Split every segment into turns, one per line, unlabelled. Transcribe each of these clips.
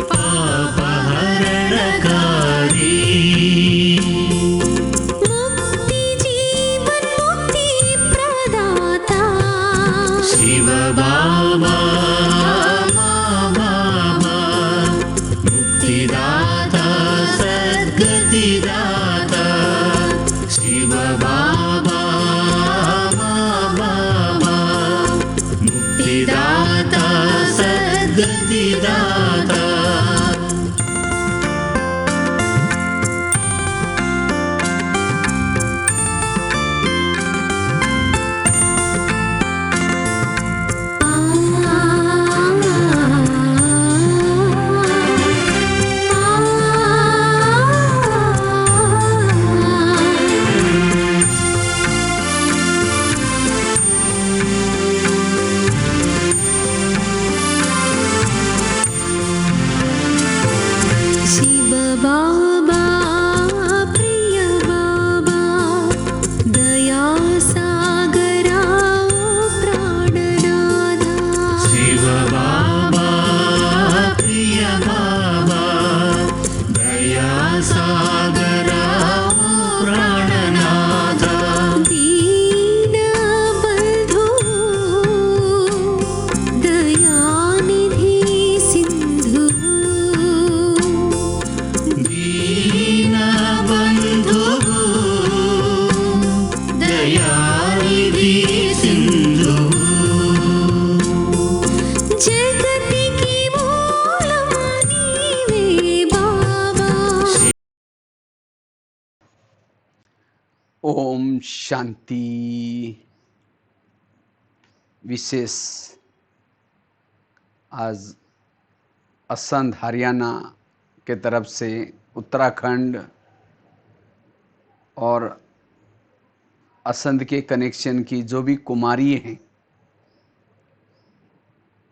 पापहरणकारी मुक्ति जीवन मुक्ति प्रदाता शिव बाबा मुक्तिदाता सद्गतिदाता शिव बाबा मुक्तिदाता सद्गतिदाता शिव बाबा प्रिय बाबा दया सागरा प्राणनाथा शिव बाबा प्रिय बाबा दया सागरा प्राणनाथा दीन बंधु दयानिधि सिंधु दीनबंधु दयानिधि सिंधु जगति की मूलम नीवे बाबा।
ओम शांति। विशेष आज असंध हरियाणा के तरफ से उत्तराखंड और असंध के कनेक्शन की जो भी कुमारी हैं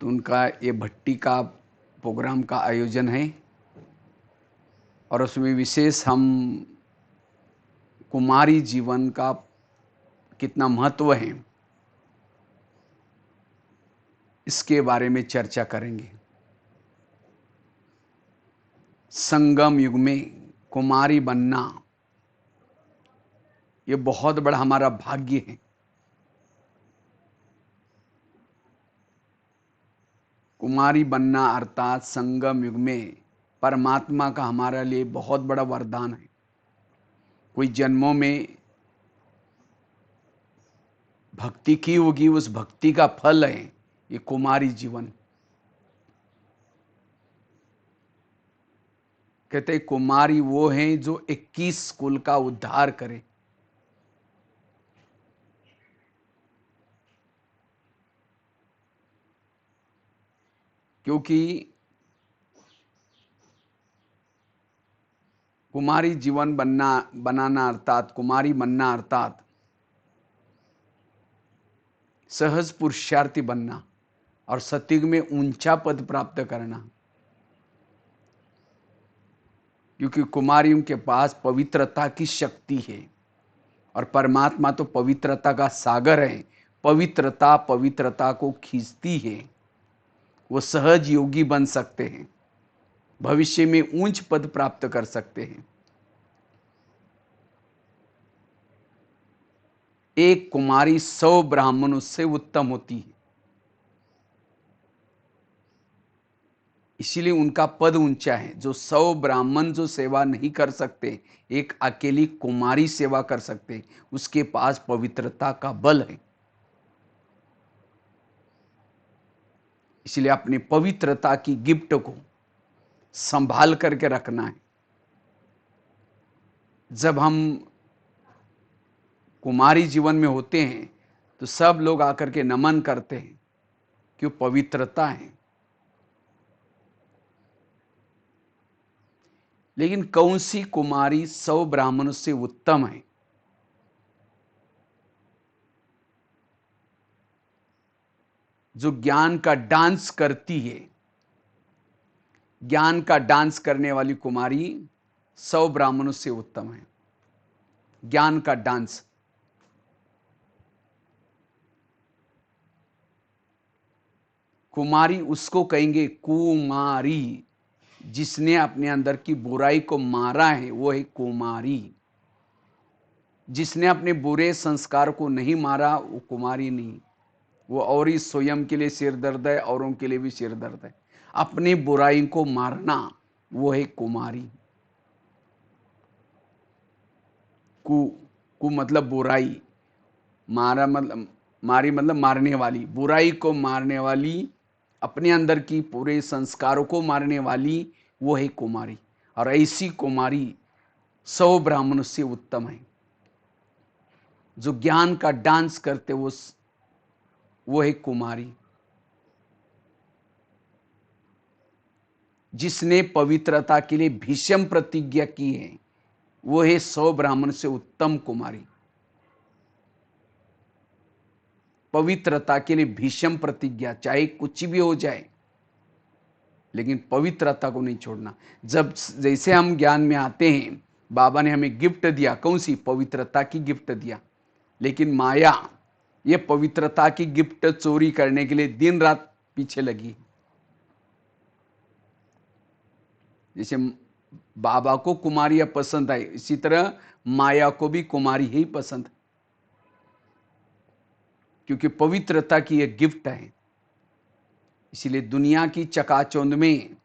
तो उनका ये भट्टी का प्रोग्राम का आयोजन है और उसमें विशेष हम कुमारी जीवन का कितना महत्व है इसके बारे में चर्चा करेंगे। संगम युग में कुमारी बनना ये बहुत बड़ा हमारा भाग्य है। कुमारी बनना अर्थात संगम युग में परमात्मा का हमारे लिए बहुत बड़ा वरदान है। कोई जन्मों में भक्ति की होगी, उस भक्ति का फल है ये कुमारी जीवन। कहते कुमारी वो हैं जो 21 कुल का उद्धार करे। क्योंकि कुमारी जीवन बनाना अर्थात कुमारी बनना अर्थात सहज पुरुषार्थी बनना और सतयुग में ऊंचा पद प्राप्त करना। क्योंकि कुमारियों के पास पवित्रता की शक्ति है और परमात्मा तो पवित्रता का सागर है। पवित्रता को खींचती है। वो सहज योगी बन सकते हैं, भविष्य में ऊंच पद प्राप्त कर सकते हैं। एक कुमारी 100 ब्राह्मणों से उत्तम होती है, इसीलिए उनका पद ऊंचा है। जो 100 ब्राह्मण जो सेवा नहीं कर सकते, एक अकेली कुमारी सेवा कर सकते, उसके पास पवित्रता का बल है। इसलिए अपनी पवित्रता की गिफ्ट को संभाल करके रखना है। जब हम कुमारी जीवन में होते हैं तो सब लोग आकर के नमन करते हैं, क्यों? पवित्रता है। लेकिन कौन सी कुमारी 100 ब्राह्मणों से उत्तम है? जो ज्ञान का डांस करती है। ज्ञान का डांस करने वाली कुमारी 100 ब्राह्मणों से उत्तम है। ज्ञान का डांस। कुमारी उसको कहेंगे कुमारी, जिसने अपने अंदर की बुराई को मारा है वो है कुमारी। जिसने अपने बुरे संस्कार को नहीं मारा वो कुमारी नहीं, वो और ही स्वयं के लिए सिर दर्द है, औरों के लिए भी सिर दर्द है। अपनी बुराई को मारना वो है कुमारी। कु कु मतलब बुराई, मारा मतलब मारी मतलब मारने वाली, बुराई को मारने वाली, अपने अंदर की पूरे संस्कारों को मारने वाली वो है कुमारी। और ऐसी कुमारी 100 ब्राह्मणों से उत्तम है। जो ज्ञान का डांस करते वो है कुमारी। जिसने पवित्रता के लिए भीषम प्रतिज्ञा की है वो है 100 ब्राह्मण से उत्तम कुमारी। पवित्रता के लिए भीषम प्रतिज्ञा, चाहे कुछ भी हो जाए लेकिन पवित्रता को नहीं छोड़ना। जब जैसे हम ज्ञान में आते हैं, बाबा ने हमें गिफ्ट दिया, कौन सी? पवित्रता की गिफ्ट दिया। लेकिन माया ये पवित्रता की गिफ्ट चोरी करने के लिए दिन रात पीछे लगी। जैसे बाबा को कुमारियां पसंद आई, इसी तरह माया को भी कुमारी ही पसंद है, क्योंकि पवित्रता की यह गिफ्ट है। इसलिए दुनिया की चकाचौंध में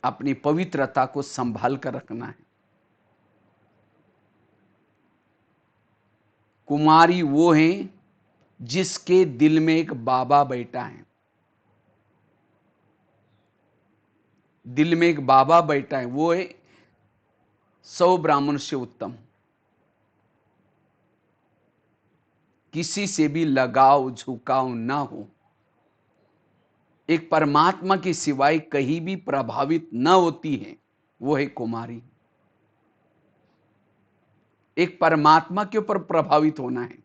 अपनी पवित्रता को संभाल कर रखना है। कुमारी वो है जिसके दिल में एक बाबा बैठा है। दिल में एक बाबा बैठा है, वो है 100 ब्राह्मण से उत्तम। किसी से भी लगाव झुकाव ना हो, एक परमात्मा की सिवाय कहीं भी प्रभावित न होती है, वो है कुमारी। एक परमात्मा के ऊपर प्रभावित होना है।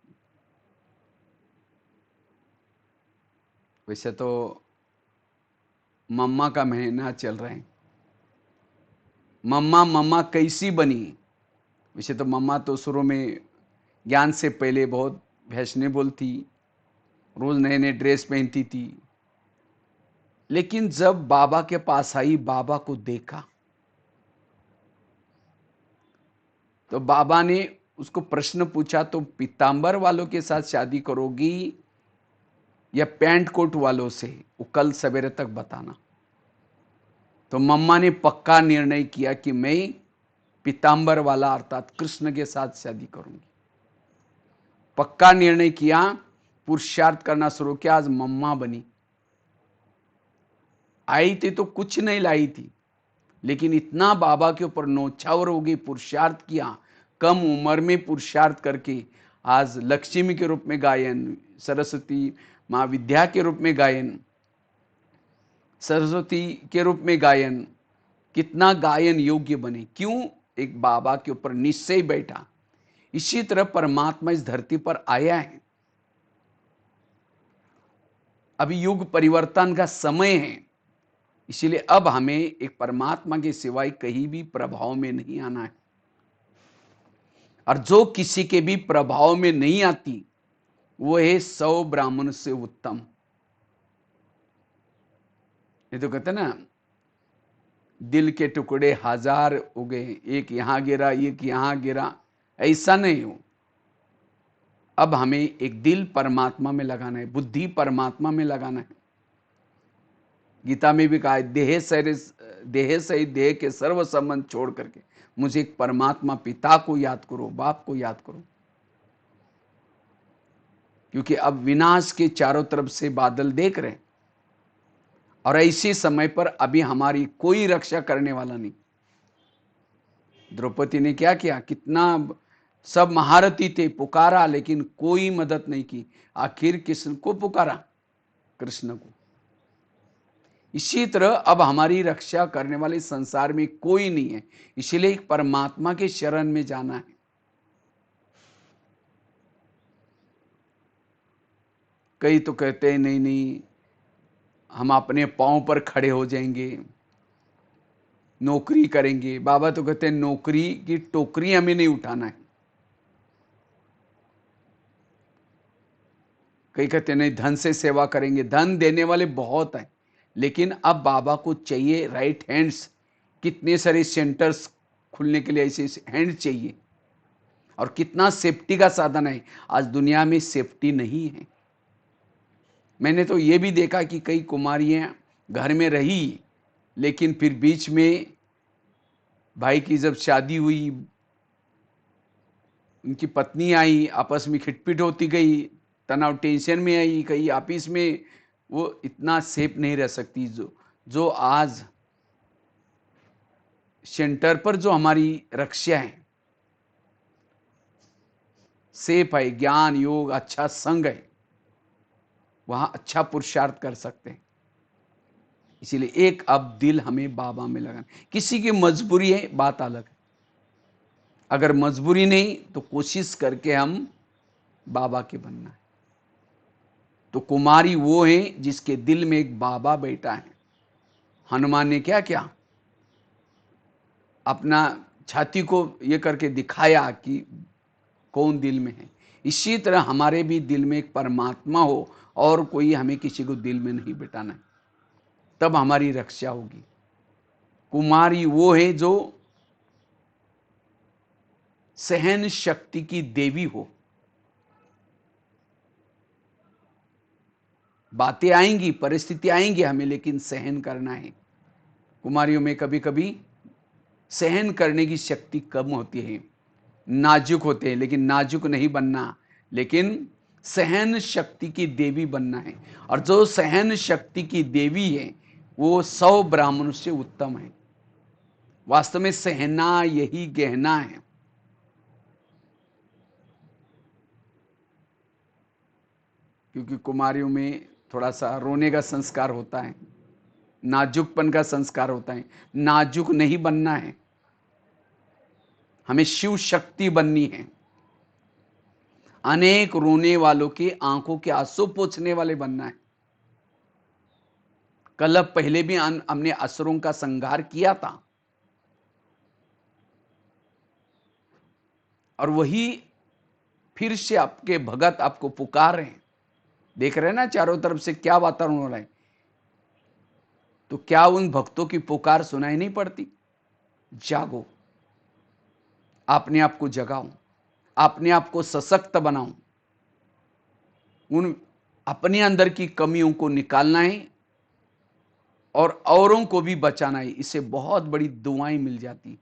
वैसे तो मम्मा का महीना चल रहा है। मम्मा मम्मा कैसी बनी? वैसे तो मम्मा तो शुरू में ज्ञान से पहले बहुत फैशनेबल थी, रोज नए नए ड्रेस पहनती थी। लेकिन जब बाबा के पास आई, बाबा को देखा, तो बाबा ने उसको प्रश्न पूछा, तो पीतांबर वालों के साथ शादी करोगी या पैंट कोट वालों से? वो कल सवेरे तक बताना। तो मम्मा ने पक्का निर्णय किया कि मैं पीतांबर वाला अर्थात कृष्ण के साथ शादी करूंगी। पक्का निर्णय किया, पुरुषार्थ करना शुरू किया। आज मम्मा बनी। आई थी तो कुछ नहीं लाई थी, लेकिन इतना बाबा के ऊपर नौछावर हो गई, पुरुषार्थ किया, कम उम्र में पुरुषार्थ करके आज लक्ष्मी के रूप में गायन, सरस्वती मां विद्या के रूप में गायन, सरस्वती के रूप में गायन, कितना गायन योग्य बने। क्यों? एक बाबा के ऊपर निश्चय बैठा। इसी तरह परमात्मा इस धरती पर आया है। अभी युग परिवर्तन का समय है, इसीलिए अब हमें एक परमात्मा के सिवाय कहीं भी प्रभाव में नहीं आना है। और जो किसी के भी प्रभाव में नहीं आती वो है 100 ब्राह्मण से उत्तम। ये तो कहते ना, दिल के टुकड़े 1000 हो गए, एक यहां गिरा एक यहां गिरा, ऐसा नहीं हो। अब हमें एक दिल परमात्मा में लगाना है, बुद्धि परमात्मा में लगाना है। गीता में भी कहा है, देह सहित देह के सर्व संबंध छोड़ करके मुझे एक परमात्मा पिता को याद करो, बाप को याद करो। क्योंकि अब विनाश के चारों तरफ से बादल देख रहे हैं, और ऐसे समय पर अभी हमारी कोई रक्षा करने वाला नहीं। द्रौपदी ने क्या किया? कितना सब महारथी थे, पुकारा, लेकिन कोई मदद नहीं की। आखिर किसको को पुकारा? कृष्ण को। इसी तरह अब हमारी रक्षा करने वाले संसार में कोई नहीं है, इसलिए एक परमात्मा के शरण में जाना है। कई तो कहते हैं नहीं नहीं, हम अपने पांव पर खड़े हो जाएंगे, नौकरी करेंगे। बाबा तो कहते हैं नौकरी की टोकरी हमें नहीं उठाना है। कई कहते नहीं धन से सेवा करेंगे, धन देने वाले बहुत हैं, लेकिन अब बाबा को चाहिए राइट हैंड्स। कितने सारे सेंटर्स खुलने के लिए ऐसे हैंड चाहिए, और कितना सेफ्टी का साधन है। आज दुनिया में सेफ्टी नहीं है। मैंने तो ये भी देखा कि कई कुमारियां घर में रही, लेकिन फिर बीच में भाई की जब शादी हुई, उनकी पत्नी आई, आपस में खिटपिट होती गई, तनाव टेंशन में आई, कहीं ऑफिस में वो इतना सेफ नहीं रह सकती। जो आज सेंटर पर जो हमारी रक्षा है, सेफ है, ज्ञान योग अच्छा संग है, वहां अच्छा पुरुषार्थ कर सकते हैं। इसीलिए एक अब दिल हमें बाबा में लगाना। किसी की मजबूरी है, बात अलग है। अगर मजबूरी नहीं तो कोशिश करके हम बाबा के बनना है। तो कुमारी वो है जिसके दिल में एक बाबा बैठा है। हनुमान ने क्या किया, अपना छाती को ये करके दिखाया कि कौन दिल में है। इसी तरह हमारे भी दिल में एक परमात्मा हो, और कोई हमें किसी को दिल में नहीं बिठाना है, तब हमारी रक्षा होगी। कुमारी वो है जो सहन शक्ति की देवी हो। बातें आएंगी, परिस्थिति आएंगी हमें, लेकिन सहन करना है। कुमारियों में कभी कभी सहन करने की शक्ति कम होती है, नाजुक होते हैं, लेकिन नाजुक नहीं बनना, लेकिन सहन शक्ति की देवी बनना है। और जो सहन शक्ति की देवी है वो 100 ब्राह्मणों से उत्तम है। वास्तव में सहना यही गहना है। क्योंकि कुमारियों में थोड़ा सा रोने का संस्कार होता है, नाजुकपन का संस्कार होता है। नाजुक नहीं बनना है, हमें शिव शक्ति बननी है। अनेक रोने वालों की आंखों के आंसू पोंछने वाले बनना है। कल पहले भी हमने असुरों का संहार किया था, और वही फिर से आपके भगत आपको पुकार रहे हैं। देख रहे हैं ना चारों तरफ से क्या वातावरण हो रहा है। तो क्या उन भक्तों की पुकार सुनाई नहीं पड़ती? जागो, अपने आप को जगाओ, अपने आप को सशक्त बनाओ, उन अपने अंदर की कमियों को निकालना है और औरों को भी बचाना है। इससे बहुत बड़ी दुआएं मिल जाती हैं।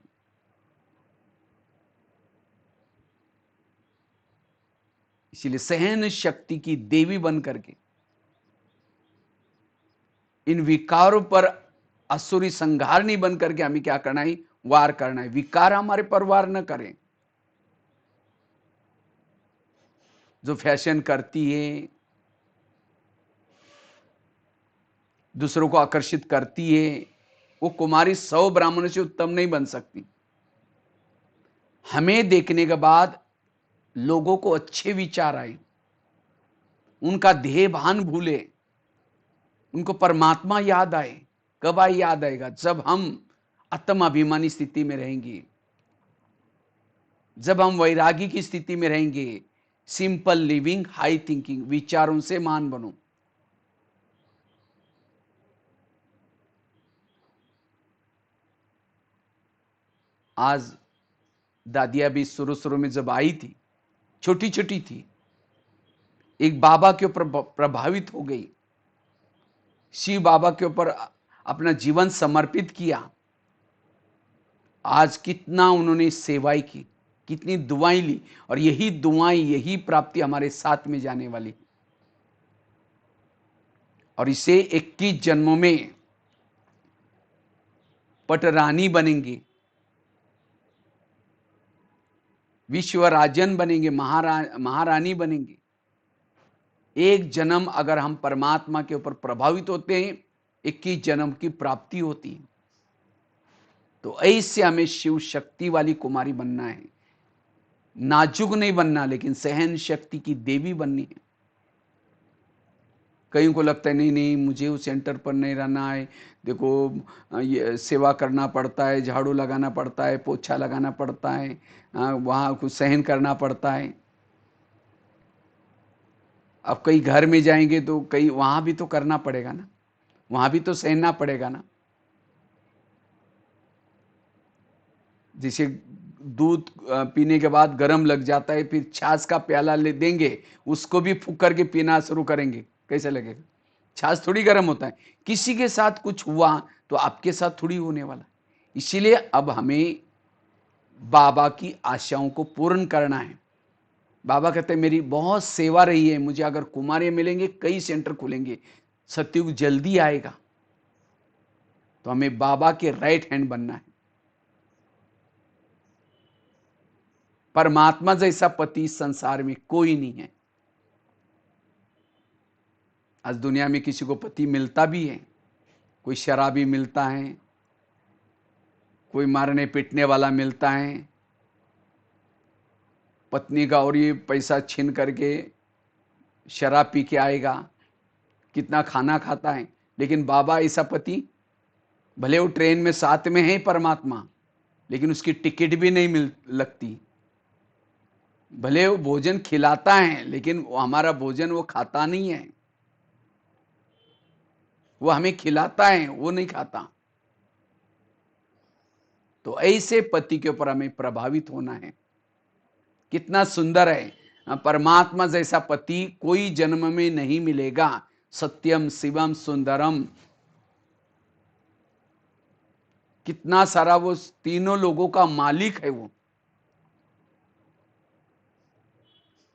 इसीलिए सहन शक्ति की देवी बन करके इन विकारों पर असुरी संहारणी बन करके हमें क्या करना है? वार करना है। विकार हमारे पर वार न करें। जो फैशन करती है, दूसरों को आकर्षित करती है, वो कुमारी 100 ब्राह्मणों से उत्तम नहीं बन सकती। हमें देखने के बाद लोगों को अच्छे विचार आए, उनका ध्येय भान भूले, उनको परमात्मा याद आए। कब याद आएगा? जब हम आत्म अभिमानी स्थिति में रहेंगे, जब हम वैरागी की स्थिति में रहेंगे। सिंपल लिविंग, हाई थिंकिंग, विचारों से मान बनो। आज दादिया भी शुरू शुरू में जब आई थी, छोटी छोटी थी, एक बाबा के ऊपर प्रभावित हो गई, शिव बाबा के ऊपर अपना जीवन समर्पित किया। आज कितना उन्होंने सेवाएं की, कितनी दुआएं ली, और यही दुआएं, यही प्राप्ति हमारे साथ में जाने वाली। और इसे 21 जन्मों में पटरानी बनेंगे, विश्वराजन बनेंगे, महारानी बनेंगे। एक जन्म अगर हम परमात्मा के ऊपर प्रभावित होते हैं, 21 जन्म की प्राप्ति होती है। तो ऐसे हमें शिव शक्ति वाली कुमारी बनना है। नाजुक नहीं बनना, लेकिन सहन शक्ति की देवी बननी है। कईयों को लगता है नहीं नहीं, मुझे उस सेंटर पर नहीं रहना है। देखो ये सेवा करना पड़ता है, झाड़ू लगाना पड़ता है, पोछा लगाना पड़ता है, वहाँ कुछ सहन करना पड़ता है। अब कई घर में जाएंगे तो कई वहां भी तो करना पड़ेगा ना, वहां भी तो सहना पड़ेगा ना। जैसे दूध पीने के बाद गर्म लग जाता है, फिर छाछ का प्याला ले देंगे, उसको भी फूंक करके पीना शुरू करेंगे, कैसे लगेगा? छाछ थोड़ी गर्म होता है। किसी के साथ कुछ हुआ तो आपके साथ थोड़ी होने वाला। इसीलिए अब हमें बाबा की आशाओं को पूर्ण करना है। बाबा कहते हैं मेरी बहुत सेवा रही है, मुझे अगर कुमारी मिलेंगे, कई सेंटर खुलेंगे, सतयुग जल्दी आएगा, तो हमें बाबा के राइट हैंड बनना है। परमात्मा जैसा पति संसार में कोई नहीं है। आज दुनिया में किसी को पति मिलता भी है, कोई शराबी मिलता है, कोई मारने पीटने वाला मिलता है, पत्नी का और ये पैसा छीन करके शराब पी के आएगा, कितना खाना खाता है। लेकिन बाबा ऐसा पति, भले वो ट्रेन में साथ में है परमात्मा, लेकिन उसकी टिकट भी नहीं मिल लगती। भले वो भोजन खिलाता है, लेकिन वो हमारा भोजन वो खाता नहीं है, वो हमें खिलाता है, वो नहीं खाता। तो ऐसे पति के ऊपर हमें प्रभावित होना है। कितना सुंदर है, परमात्मा जैसा पति कोई जन्म में नहीं मिलेगा। सत्यम शिवम सुंदरम, कितना सारा वो तीनों लोगों का मालिक है वो।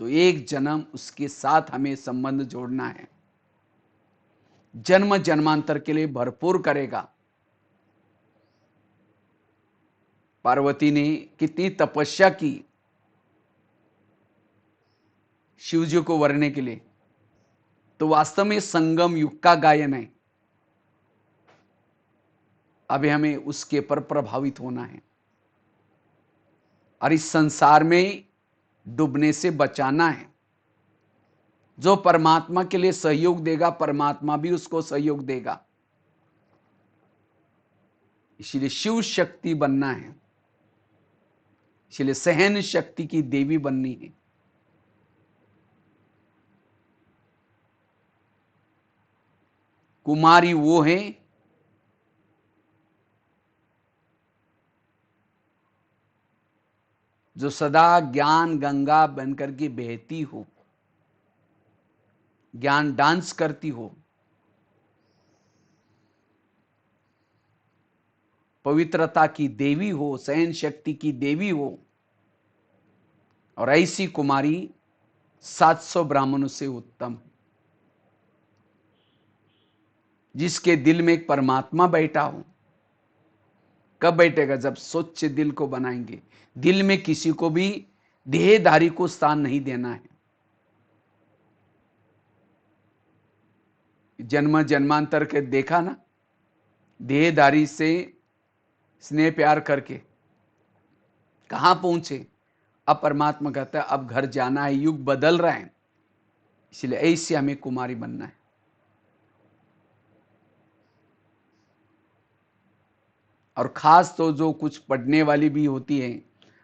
तो एक जन्म उसके साथ हमें संबंध जोड़ना है, जन्म जन्मांतर के लिए भरपूर करेगा। पार्वती ने कितनी तपस्या की शिव जी को वरने के लिए। तो वास्तव में संगम युग का गायन है। अभी हमें उसके पर प्रभावित होना है और इस संसार में डूबने से बचाना है। जो परमात्मा के लिए सहयोग देगा, परमात्मा भी उसको सहयोग देगा। इसलिए शिव शक्ति बनना है, इसलिए सहन शक्ति की देवी बननी है। कुमारी वो है जो सदा ज्ञान गंगा बनकर के बहती हो, ज्ञान डांस करती हो, पवित्रता की देवी हो, सहन शक्ति की देवी हो। और ऐसी कुमारी 700 ब्राह्मणों से उत्तम, जिसके दिल में एक परमात्मा बैठा हो। कब बैठेगा? जब स्वच्छ दिल को बनाएंगे। दिल में किसी को भी देहधारी को स्थान नहीं देना है। जन्म जन्मांतर के देखा ना, देहधारी से स्नेह प्यार करके कहां पहुंचे। अब परमात्मा कहता है अब घर जाना है, युग बदल रहा है, इसलिए ऐसे हमें कुमारी बनना है। और खास तो जो कुछ पढ़ने वाली भी होती है,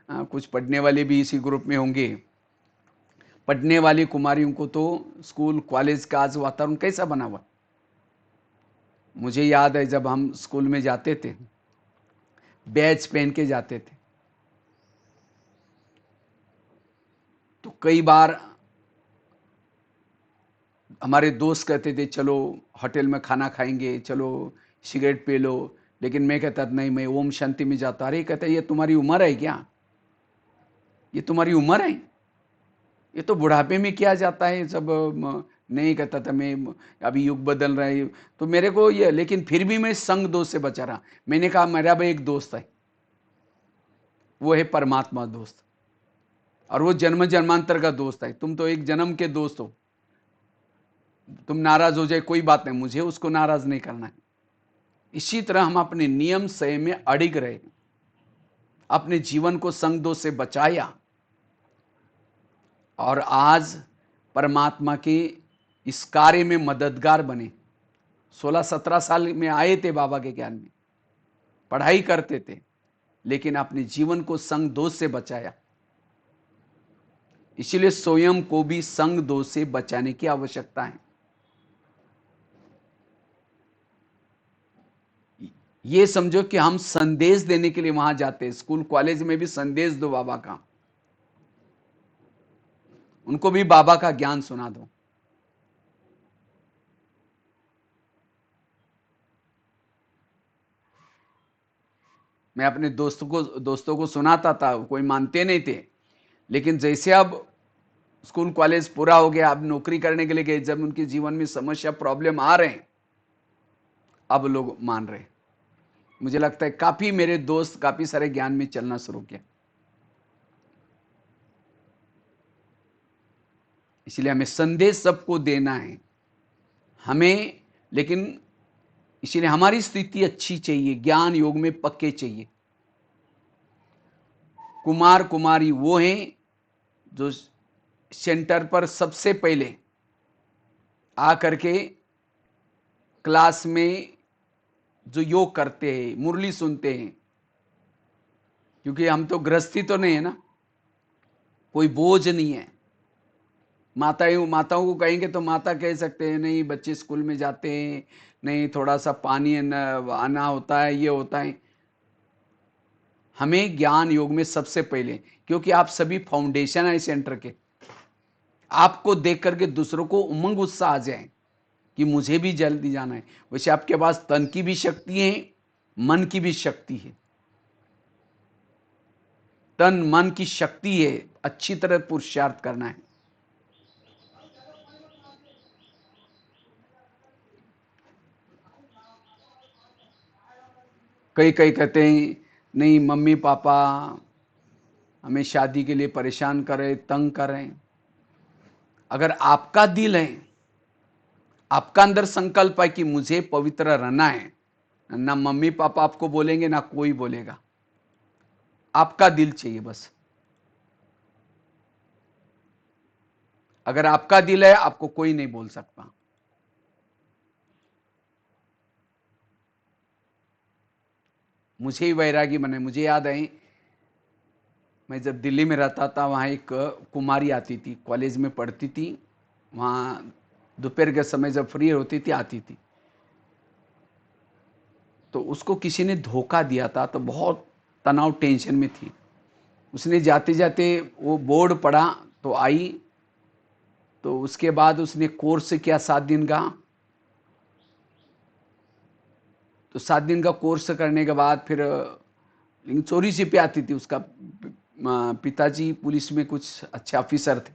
कुछ पढ़ने वाले भी इसी ग्रुप में होंगे। पढ़ने वाली कुमारियों को तो स्कूल कॉलेज का आज वातावरण कैसा बना हुआ। मुझे याद है जब हम स्कूल में जाते थे, बैच पहन के जाते थे, तो कई बार हमारे दोस्त कहते थे चलो होटल में खाना खाएंगे, चलो सिगरेट पी लो। लेकिन मैं कहता नहीं, मैं ओम शांति में जाता। अरे कहता ये तुम्हारी उम्र है क्या? ये तुम्हारी उम्र है? ये तो बुढ़ापे में किया जाता है सब। नहीं कहता था मैं, अभी युग बदल रहा है तो मेरे को ये। लेकिन फिर भी मैं संग दोस्त से बचा रहा। मैंने कहा मेरा भाई एक दोस्त है, वो है परमात्मा दोस्त, और वो जन्म जन्मांतर का दोस्त है। तुम तो एक जन्म के दोस्त हो, तुम नाराज हो जाए कोई बात नहीं, मुझे उसको नाराज नहीं करना है। इसी तरह हम अपने नियम संयम में अड़िग रहे, अपने जीवन को संग दोष से बचाया, और आज परमात्मा के इस कार्य में मददगार बने। 16-17 साल में आए थे बाबा के ज्ञान में, पढ़ाई करते थे, लेकिन अपने जीवन को संग दोष से बचाया। इसलिए स्वयं को भी संग दोष से बचाने की आवश्यकता है। ये समझो कि हम संदेश देने के लिए वहां जाते हैं। स्कूल कॉलेज में भी संदेश दो बाबा का, उनको भी बाबा का ज्ञान सुना दो। मैं अपने दोस्तों को सुनाता था, कोई मानते नहीं थे, लेकिन जैसे अब स्कूल कॉलेज पूरा हो गया, अब नौकरी करने के लिए गए, जब उनके जीवन में समस्या प्रॉब्लम आ रहे हैं, अब लोग मान रहे हैं। मुझे लगता है काफी मेरे दोस्त काफी सारे ज्ञान में चलना शुरू किया। इसलिए हमें संदेश सबको देना है हमें, लेकिन इसलिए हमारी स्थिति अच्छी चाहिए, ज्ञान योग में पक्के चाहिए। कुमार कुमारी वो हैं जो सेंटर पर सबसे पहले आकर के क्लास में जो योग करते हैं, मुरली सुनते हैं, क्योंकि हम तो गृहस्थी तो नहीं है ना, कोई बोझ नहीं है। माताओं को कहेंगे तो माता कह सकते हैं नहीं बच्चे स्कूल में जाते हैं, नहीं थोड़ा सा पानी आना होता है, ये होता है। हमें ज्ञान योग में सबसे पहले, क्योंकि आप सभी फाउंडेशन है सेंटर के, आपको देख करके दूसरों को उमंग उत्साह आ जाए कि मुझे भी जल्दी जाना है। वैसे आपके पास तन की भी शक्ति है, मन की भी शक्ति है। तन मन की शक्ति है, अच्छी तरह पुरुषार्थ करना है। कई कई कहते हैं नहीं मम्मी पापा हमें शादी के लिए परेशान करें, तंग करें। अगर आपका दिल है, आपका अंदर संकल्प है कि मुझे पवित्र रहना है, ना मम्मी पापा आपको बोलेंगे ना कोई बोलेगा, आपका दिल चाहिए बस। अगर आपका दिल है, आपको कोई नहीं बोल सकता। मुझे ही वैरागी बने। मुझे याद है मैं जब दिल्ली में रहता था, वहाँ एक कुमारी आती थी, कॉलेज में पढ़ती थी, वहाँ दोपहर के समय जब फ्री होती थी आती थी। तो उसको किसी ने धोखा दिया था, तो बहुत तनाव टेंशन में थी। उसने जाते जाते वो बोर्ड पढ़ा तो आई, तो उसके बाद उसने कोर्स किया 7 दिन का। तो 7 दिन का कोर्स करने के बाद फिर लेकिन चोरी छिपे आती थी। उसका पिताजी पुलिस में कुछ अच्छे ऑफिसर थे,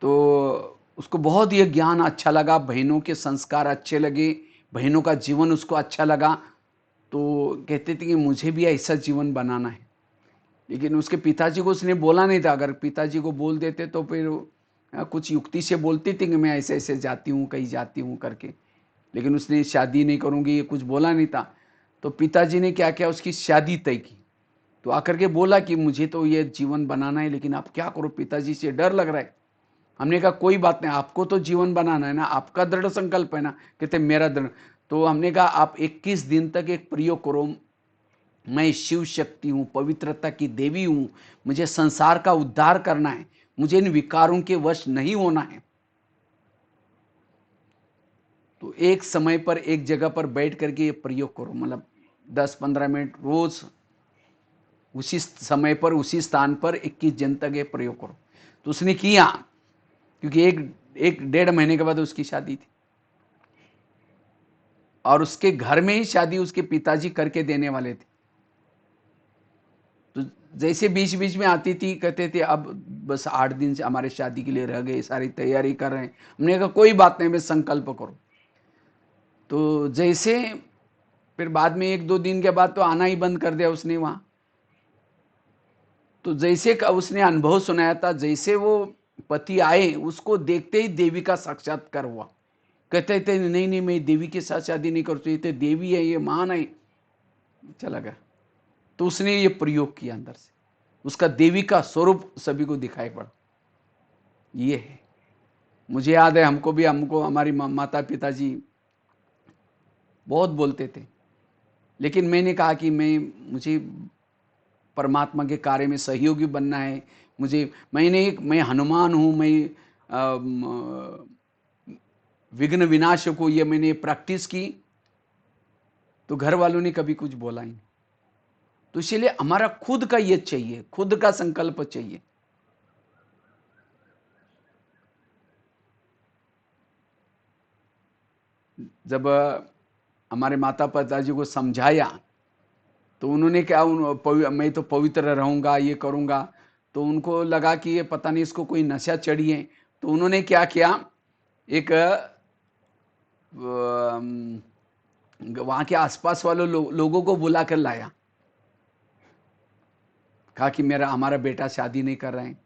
तो उसको बहुत ये ज्ञान अच्छा लगा, बहनों के संस्कार अच्छे लगे, बहनों का जीवन उसको अच्छा लगा। तो कहते थे कि मुझे भी ऐसा जीवन बनाना है। लेकिन उसके पिताजी को उसने बोला नहीं था। अगर पिताजी को बोल देते तो फिर कुछ युक्ति से बोलती थी कि मैं ऐसे ऐसे जाती हूँ, कहीं जाती हूँ करके। लेकिन उसने शादी नहीं करूँगी ये कुछ बोला नहीं था। तो पिताजी ने क्या किया, उसकी शादी तय की। तो आकर के बोला कि मुझे तो ये जीवन बनाना है, लेकिन आप क्या करो, पिताजी से डर लग रहा है। हमने कहा कोई बात नहीं, आपको तो जीवन बनाना है ना, आपका दृढ़ संकल्प है ना। कहते मेरा दृढ़। तो हमने कहा आप 21 दिन तक एक प्रयोग करो, मैं शिव शक्ति हूँ, पवित्रता की देवी हूँ, मुझे संसार का उद्धार करना है, मुझे इन विकारों के वश नहीं होना है। तो एक समय पर एक जगह पर बैठ करके ये प्रयोग करो, मतलब 10-15 मिनट रोज उसी समय पर उसी स्थान पर 21 दिन तक ये प्रयोग करो। तो उसने किया, क्योंकि एक 1.5 महीने के बाद उसकी शादी थी, और उसके घर में ही शादी उसके पिताजी करके देने वाले थे। तो जैसे बीच बीच में आती थी, कहते थे अब बस 8 दिन से हमारे शादी के लिए रह गए, सारी तैयारी कर रहे हैं। हमने कहा कोई बात नहीं, मैं संकल्प करो। तो जैसे फिर बाद में 1-2 दिन के बाद तो आना ही बंद कर दिया उसने वहां। तो जैसे उसने अनुभव सुनाया था, जैसे वो पति आए, उसको देखते ही देवी का साक्षात्कार हुआ। कहते थे नहीं नहीं मैं देवी के साथ शादी नहीं करती, ये तो देवी है, ये मान है। चला गया। तो उसने ये प्रयोग किया अंदर से, उसका देवी का स्वरूप सभी को दिखाई पड़ा। ये है। मुझे याद है हमको हमारी माता पिताजी बहुत बोलते थे, लेकिन मैंने कहा कि मुझे परमात्मा के कार्य में सहयोगी बनना है। मैं हनुमान हूँ, विघ्न विनाशक को ये मैंने प्रैक्टिस की, तो घर वालों ने कभी कुछ बोला ही नहीं। तो इसीलिए हमारा खुद का ये चाहिए, खुद का संकल्प चाहिए। जब हमारे माता पिताजी को समझाया तो उन्होंने क्या, मैं तो पवित्र रहूंगा, ये करूंगा। तो उनको लगा कि ये पता नहीं इसको कोई नशा चढ़ी है। तो उन्होंने क्या किया, एक वहां के आसपास वाले लोगों को बुला कर लाया, कहा कि हमारा बेटा शादी नहीं कर रहे हैं।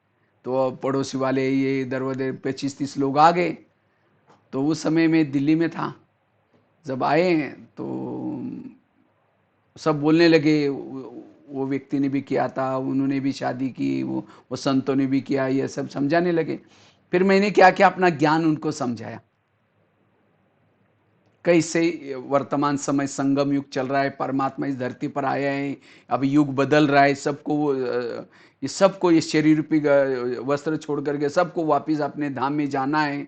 तो पड़ोसी वाले ये इधर उधर 25-30 लोग आ गए। तो उस समय मैं दिल्ली में था। जब आए तो सब बोलने लगे, वो व्यक्ति ने भी किया था, उन्होंने भी शादी की, वो संतों ने भी किया, ये सब समझाने लगे। फिर मैंने क्या किया, अपना ज्ञान उनको समझाया। कैसे वर्तमान समय संगम युग चल रहा है, परमात्मा इस धरती पर आया है, अब युग बदल रहा है, सबको ये शरीर रूपी वस्त्र छोड़ करके सबको वापिस अपने धाम में जाना है।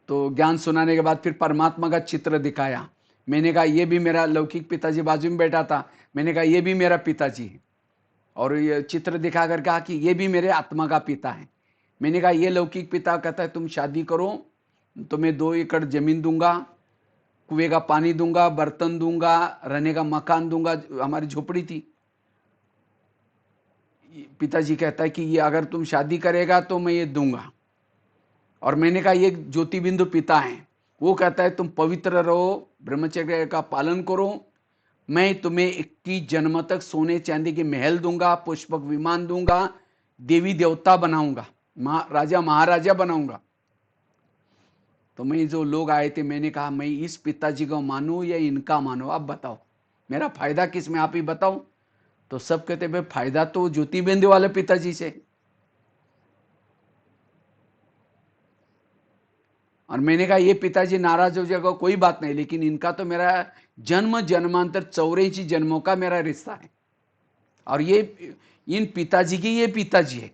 तो ज्ञान सुनाने के बाद फिर परमात्मा का चित्र दिखाया। मैंने कहा ये भी मेरा लौकिक पिताजी बाजू में बैठा था, मैंने कहा ये भी मेरा पिताजी है। और ये चित्र दिखा कर कहा कि ये भी मेरे आत्मा का पिता है। मैंने कहा ये लौकिक पिता कहता है तुम शादी करो तो मैं 2 एकड़ जमीन दूंगा, कुएं का पानी दूंगा, बर्तन दूंगा, रहने का मकान दूंगा। हमारी झोपड़ी थी। पिताजी कहता है कि ये अगर तुम शादी करेगा तो मैं ये दूंगा। और मैंने कहा ये ज्योति बिंदु पिता है, वो कहता है तुम पवित्र रहो, ब्रह्मचर्य का पालन करो, मैं तुम्हें 21 जन्म तक सोने चांदी के महल दूंगा, पुष्पक विमान दूंगा, देवी देवता बनाऊंगा, राजा महाराजा बनाऊंगा। तो मैं जो लोग आए थे, मैंने कहा मैं इस पिताजी को मानूं या इनका मानूं, आप बताओ मेरा फायदा किस में, आप ही बताओ। तो सब कहते भाई फायदा तो ज्योति बिंदु वाले पिताजी से। और मैंने कहा ये पिताजी नाराज हो जाएगा कोई बात नहीं, लेकिन इनका तो मेरा जन्म जन्मांतर 84 जन्मों का मेरा रिश्ता है। और ये इन पिताजी की ये पिताजी है।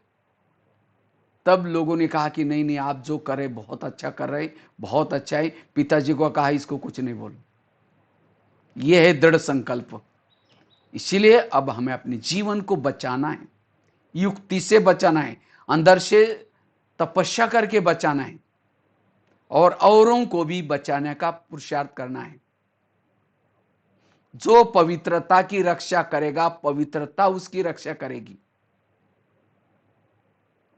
तब लोगों ने कहा कि नहीं नहीं, आप जो कर रहे बहुत अच्छा कर रहे, बहुत अच्छा है। पिताजी को कहा इसको कुछ नहीं बोलो। यह है दृढ़ संकल्प। इसीलिए अब हमें अपने जीवन को बचाना है, युक्ति से बचाना है, अंदर से तपस्या करके बचाना है, और औरों को भी बचाने का पुरुषार्थ करना है। जो पवित्रता की रक्षा करेगा, पवित्रता उसकी रक्षा करेगी।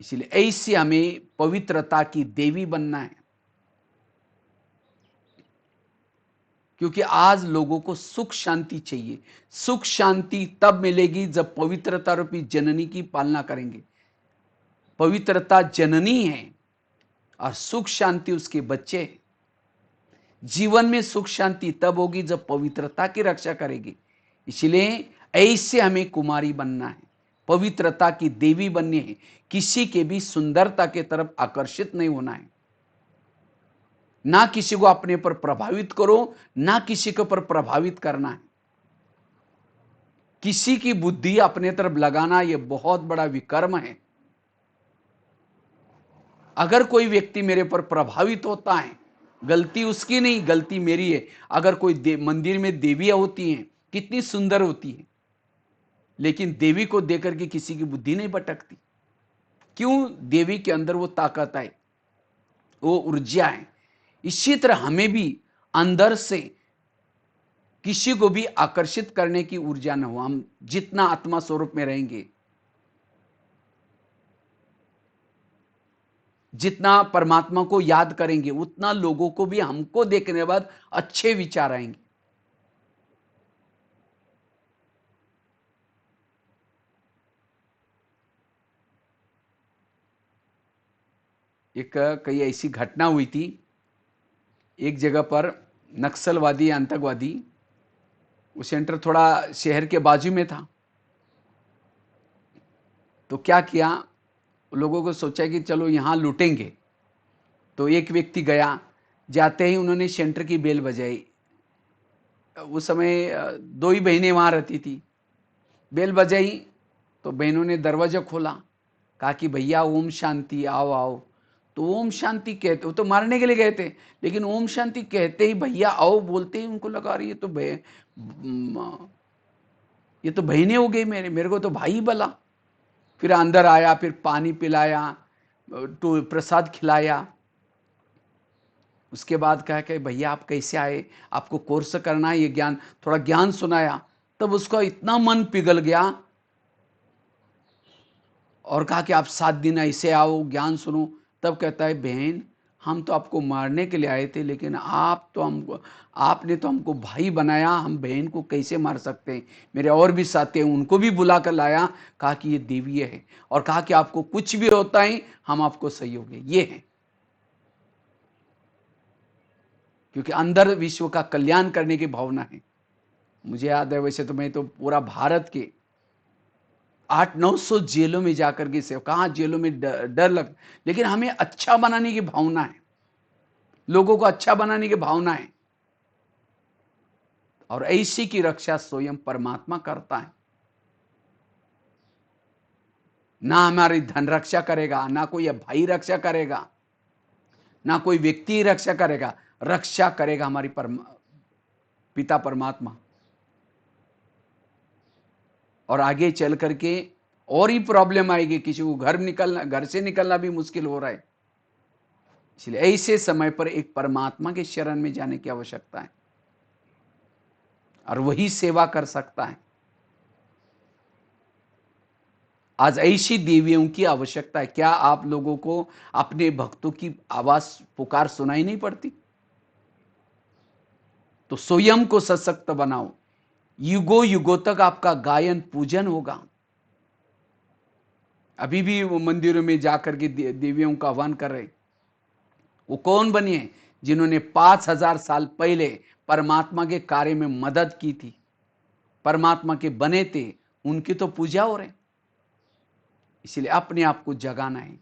इसलिए ऐसे हमें पवित्रता की देवी बनना है। क्योंकि आज लोगों को सुख शांति चाहिए। सुख शांति तब मिलेगी जब पवित्रता रूपी जननी की पालना करेंगे। पवित्रता जननी है और सुख शांति उसके बच्चे। जीवन में सुख शांति तब होगी जब पवित्रता की रक्षा करेगी। इसलिए ऐसे हमें कुमारी बनना है, पवित्रता की देवी बननी है। किसी के भी सुंदरता के तरफ आकर्षित नहीं होना है। ना किसी को अपने पर प्रभावित करो, ना किसी के ऊपर प्रभावित करना है। किसी की बुद्धि अपने तरफ लगाना यह बहुत बड़ा विकर्म है। अगर कोई व्यक्ति मेरे पर प्रभावित होता है, गलती उसकी नहीं, गलती मेरी है। अगर कोई मंदिर में देवियां होती हैं, कितनी सुंदर होती हैं, लेकिन देवी को देकर के किसी की बुद्धि नहीं भटकती। क्यों? देवी के अंदर वो ताकत है, वो ऊर्जा है। इसी तरह हमें भी अंदर से किसी को भी आकर्षित करने की ऊर्जा न हो। हम जितना आत्मा स्वरूप में रहेंगे, जितना परमात्मा को याद करेंगे, उतना लोगों को भी हमको देखने के बाद अच्छे विचार आएंगे। एक कई ऐसी घटना हुई थी। एक जगह पर नक्सलवादी, आतंकवादी, वो सेंटर थोड़ा शहर के बाजू में था। तो क्या किया, लोगों को सोचा कि चलो यहां लूटेंगे। तो एक व्यक्ति गया, जाते ही उन्होंने सेंटर की बेल बजाई, उस समय दो ही बहनें वहां रहती थी। बेल बजाई तो बहनों ने दरवाजा खोला, कहा कि भैया ओम शांति, आओ आओ। तो ओम शांति कहते, वो तो मारने के लिए गए थे, लेकिन ओम शांति कहते ही भैया आओ बोलते ही उनको लगा रही ये तो बहनें हो गई, मेरे को तो भाई बला। फिर अंदर आया, फिर पानी पिलाया, तो प्रसाद खिलाया। उसके बाद कहा कि भैया आप कैसे आए, आपको कोर्स करना है, ये ज्ञान, थोड़ा ज्ञान सुनाया। तब उसका इतना मन पिघल गया और कहा कि आप 7 दिन ऐसे आओ, ज्ञान सुनो। तब कहता है बहन, हम तो आपको मारने के लिए आए थे, लेकिन आपने तो हमको भाई बनाया, हम बहन को कैसे मार सकते हैं। मेरे और भी साथी हैं, उनको भी बुला कर लाया, कहा कि ये देवीय है, और कहा कि आपको कुछ भी होता है हम आपको सहयोग है, ये है। क्योंकि अंदर विश्व का कल्याण करने की भावना है। मुझे याद है, वैसे तो मैं तो पूरा भारत के 800-900 जेलों में जाकर के सेवा, कहाँ जेलों में डर लग, लेकिन हमें अच्छा बनाने की भावना है, लोगों को अच्छा बनाने की भावना है, और ऐसी की रक्षा स्वयं परमात्मा करता है। ना हमारी धन रक्षा करेगा, ना कोई भाई रक्षा करेगा, ना कोई व्यक्ति रक्षा करेगा, रक्षा करेगा हमारी पिता परमात्मा। और आगे चल करके और ही प्रॉब्लम आएगी, किसी को घर से निकलना भी मुश्किल हो रहा है। इसलिए ऐसे समय पर एक परमात्मा के शरण में जाने की आवश्यकता है, और वही सेवा कर सकता है। आज ऐसी देवियों की आवश्यकता है। क्या आप लोगों को अपने भक्तों की आवाज, पुकार सुनाई नहीं पड़ती? तो स्वयं को सशक्त बनाओ, युगों युगों तक आपका गायन पूजन होगा। अभी भी वो मंदिरों में जाकर के देवियों का आह्वान कर रहे। वो कौन बनी है? जिन्होंने 5000 साल पहले परमात्मा के कार्य में मदद की थी, परमात्मा के बने थे, उनकी तो पूजा हो रहे। इसलिए अपने आप को जगाना है,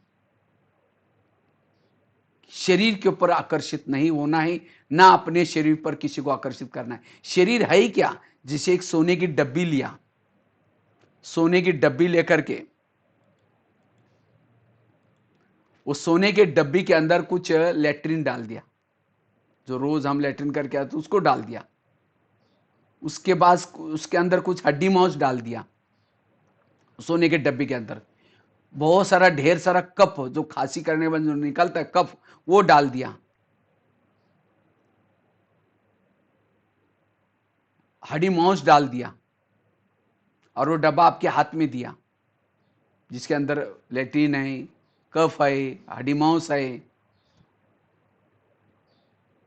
शरीर के ऊपर आकर्षित नहीं होना है, ना अपने शरीर पर किसी को आकर्षित करना है। शरीर है ही क्या? जैसे एक सोने की डब्बी लिया, सोने की डब्बी लेकर के उस सोने के डब्बी के अंदर कुछ लेट्रिन डाल दिया, जो रोज हम लेट्रिन करके आते उसको डाल दिया। उसके बाद उसके अंदर कुछ हड्डी मांस डाल दिया, सोने के डब्बी के अंदर बहुत सारा ढेर सारा कफ, जो खांसी करने के बाद जो निकलता है कफ, वो डाल दिया, हड्डी मांस डाल दिया, और वो डब्बा आपके हाथ में दिया, जिसके अंदर लेट्रिन है, कफ है, हड्डी मांस है,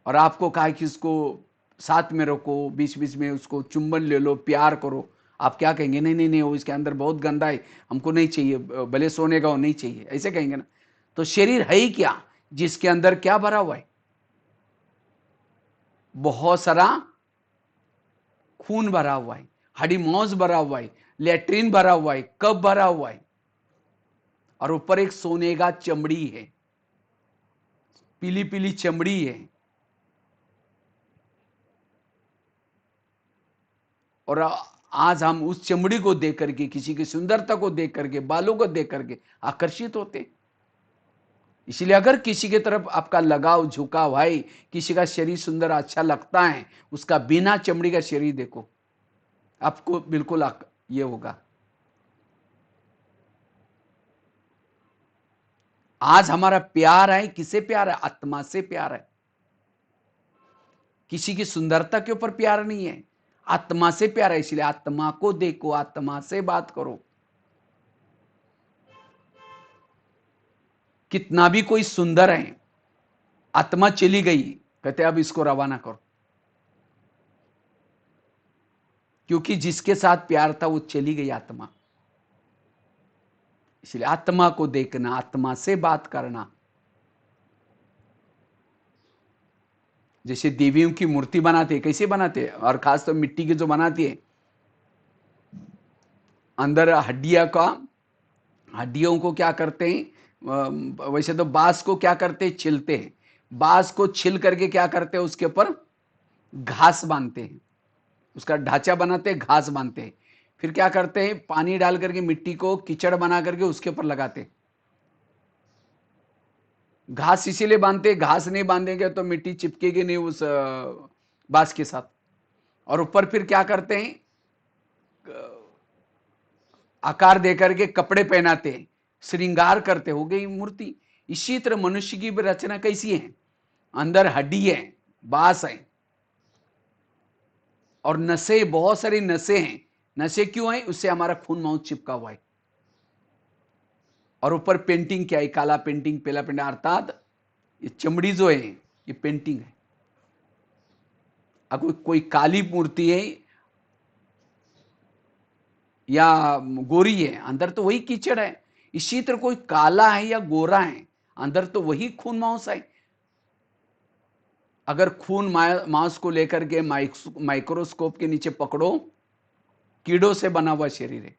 और आपको कहा कि इसको साथ में रखो, बीच बीच में उसको चुंबन ले लो, प्यार करो। आप क्या कहेंगे? नहीं नहीं नहीं, वो इसके अंदर बहुत गंदा है, हमको नहीं चाहिए, भले सोने का वो नहीं चाहिए, ऐसे कहेंगे ना। तो शरीर है ही क्या? जिसके अंदर क्या भरा हुआ है? बहुत सारा खून भरा हुआ है, हड्डी मांस भरा हुआ है, लेट्रिन भरा हुआ है, कफ भरा हुआ है, और ऊपर एक सोने का चमड़ी है, पीली पीली चमड़ी है। और आज हम उस चमड़ी को देख करके, किसी की सुंदरता को देख करके, बालों को देख करके आकर्षित होते। इसलिए अगर किसी की तरफ आपका लगाव, झुकाव है, किसी का शरीर सुंदर अच्छा लगता है, उसका बिना चमड़ी का शरीर देखो, आपको बिल्कुल ये होगा। आज हमारा प्यार है, किससे प्यार है? आत्मा से प्यार है। किसी की सुंदरता के ऊपर प्यार नहीं है, आत्मा से प्यार है। इसलिए आत्मा को देखो, आत्मा से बात करो। कितना भी कोई सुंदर है, आत्मा चली गई, कहते अब इसको रवाना करो, क्योंकि जिसके साथ प्यार था वो चली गई आत्मा। इसलिए आत्मा को देखना, आत्मा से बात करना। जैसे देवियों की मूर्ति बनाते हैं, कैसे बनाते हैं? और खास तो मिट्टी की जो बनाती है, अंदर हड्डियों को क्या करते हैं? वैसे तो बांस को क्या करते हैं? छिलते हैं। बांस को छिल करके क्या करते हैं? उसके ऊपर घास बांधते हैं, उसका ढांचा बनाते हैं, घास बांधते हैं, फिर क्या करते हैं, पानी डाल करके मिट्टी को कीचड़ बना करके उसके ऊपर लगाते हैं। घास इसीलिए बांधते हैं, घास नहीं बांधेंगे तो मिट्टी चिपकेगी नहीं उस बांस के साथ। और ऊपर फिर क्या करते हैं, आकार देकर के कपड़े पहनाते हैं, श्रृंगार करते, हो गई मूर्ति। इसी तरह मनुष्य की भी रचना कैसी है, अंदर हड्डी है, बांस है और नसें, बहुत सारी नसें हैं। नसें क्यों है, उससे हमारा खून मांस चिपका हुआ है। और ऊपर पेंटिंग क्या है, काला पेंटिंग, पीला पेंटिंग, अर्थात ये चमड़ी जो है ये पेंटिंग है। अगर कोई काली मूर्ति है या गोरी है, अंदर तो वही कीचड़ है। इसी तरह कोई काला है या गोरा है, अंदर तो वही खून मांस है। अगर खून मांस को लेकर के माइक्रोस्कोप के नीचे पकड़ो, कीड़ों से बना हुआ शरीर है।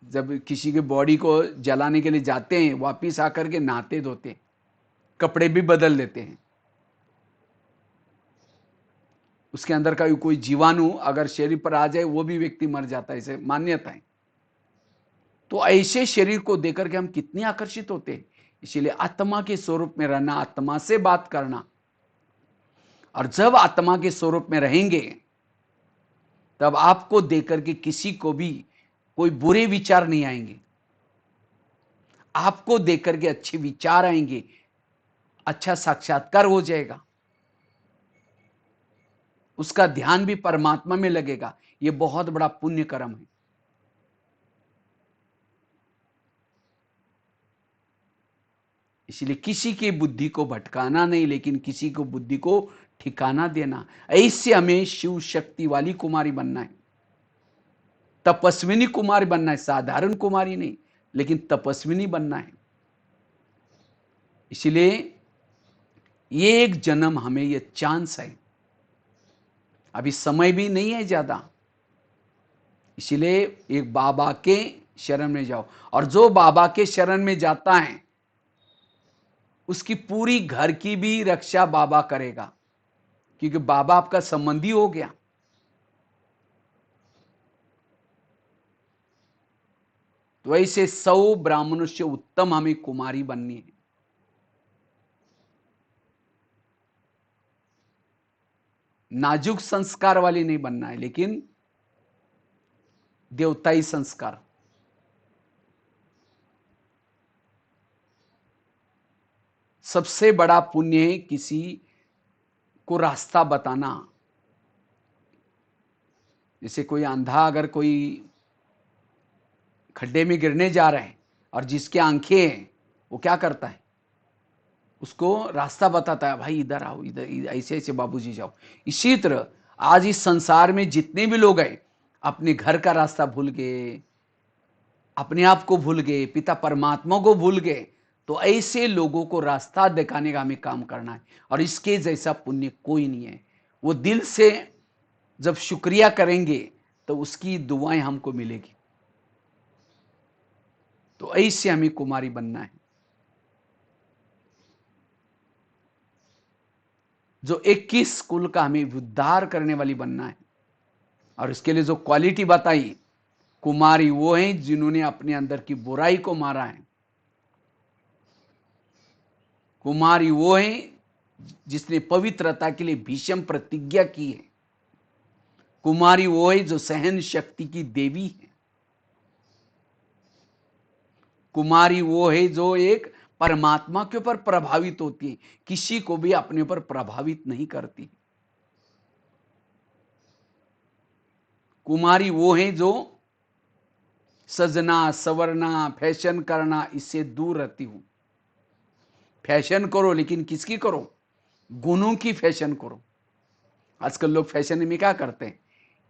जब किसी के बॉडी को जलाने के लिए जाते हैं, वापिस आकर के नहाते धोते, कपड़े भी बदल लेते हैं। उसके अंदर का कोई जीवाणु अगर शरीर पर आ जाए, वो भी व्यक्ति मर जाता है, ऐसे मान्यता है। तो ऐसे शरीर को देकर के हम कितने आकर्षित होते हैं। इसीलिए आत्मा के स्वरूप में रहना, आत्मा से बात करना, और जब आत्मा के स्वरूप में रहेंगे तब आपको देकर के किसी को भी कोई बुरे विचार नहीं आएंगे, आपको देकर के अच्छे विचार आएंगे, अच्छा साक्षात्कार हो जाएगा, उसका ध्यान भी परमात्मा में लगेगा। यह बहुत बड़ा पुण्य कर्म है। इसलिए किसी की बुद्धि को भटकाना नहीं, लेकिन किसी को बुद्धि को ठिकाना देना। ऐसे हमें शिव शक्ति वाली कुमारी बनना है, तपस्विनी कुमारी बनना है, साधारण कुमारी नहीं, लेकिन तपस्विनी बनना है। इसलिए ये एक जन्म हमें ये चांस है, अभी समय भी नहीं है ज्यादा। इसलिए एक बाबा के शरण में जाओ, और जो बाबा के शरण में जाता है उसकी पूरी घर की भी रक्षा बाबा करेगा, क्योंकि बाबा आपका संबंधी हो गया। तो ऐसे 100 ब्राह्मणों से उत्तम हमें कुमारी बननी है। नाजुक संस्कार वाली नहीं बनना है, लेकिन देवताई संस्कार। सबसे बड़ा पुण्य है किसी को रास्ता बताना। जैसे कोई अंधा अगर कोई खड्डे में गिरने जा रहा है और जिसके आंखें हैं, वो क्या करता है, उसको रास्ता बताता है, भाई इधर आओ, इधर ऐसे ऐसे बाबूजी जाओ। इसी तरह आज इस संसार में जितने भी लोग हैं, अपने घर का रास्ता भूल गए, अपने आप को भूल गए, पिता परमात्मा को भूल गए। तो ऐसे लोगों को रास्ता दिखाने का हमें काम करना है, और इसके जैसा पुण्य कोई नहीं है। वो दिल से जब शुक्रिया करेंगे तो उसकी दुआएं हमको मिलेगी। तो ऐसे हमें कुमारी बनना है, जो 21 कुल का हमें उद्धार करने वाली बनना है। और इसके लिए जो क्वालिटी बताई, कुमारी वो है जिन्होंने अपने अंदर की बुराई को मारा है। कुमारी वो है जिसने पवित्रता के लिए भीषम प्रतिज्ञा की है। कुमारी वो है जो सहन शक्ति की देवी है। कुमारी वो है जो एक परमात्मा के ऊपर प्रभावित होती है, किसी को भी अपने ऊपर प्रभावित नहीं करती। कुमारी वो है जो सजना सवरना फैशन करना इससे दूर रहती हूं। फैशन करो, लेकिन किसकी करो, गुणों की फैशन करो। आजकल लोग फैशन में क्या करते हैं,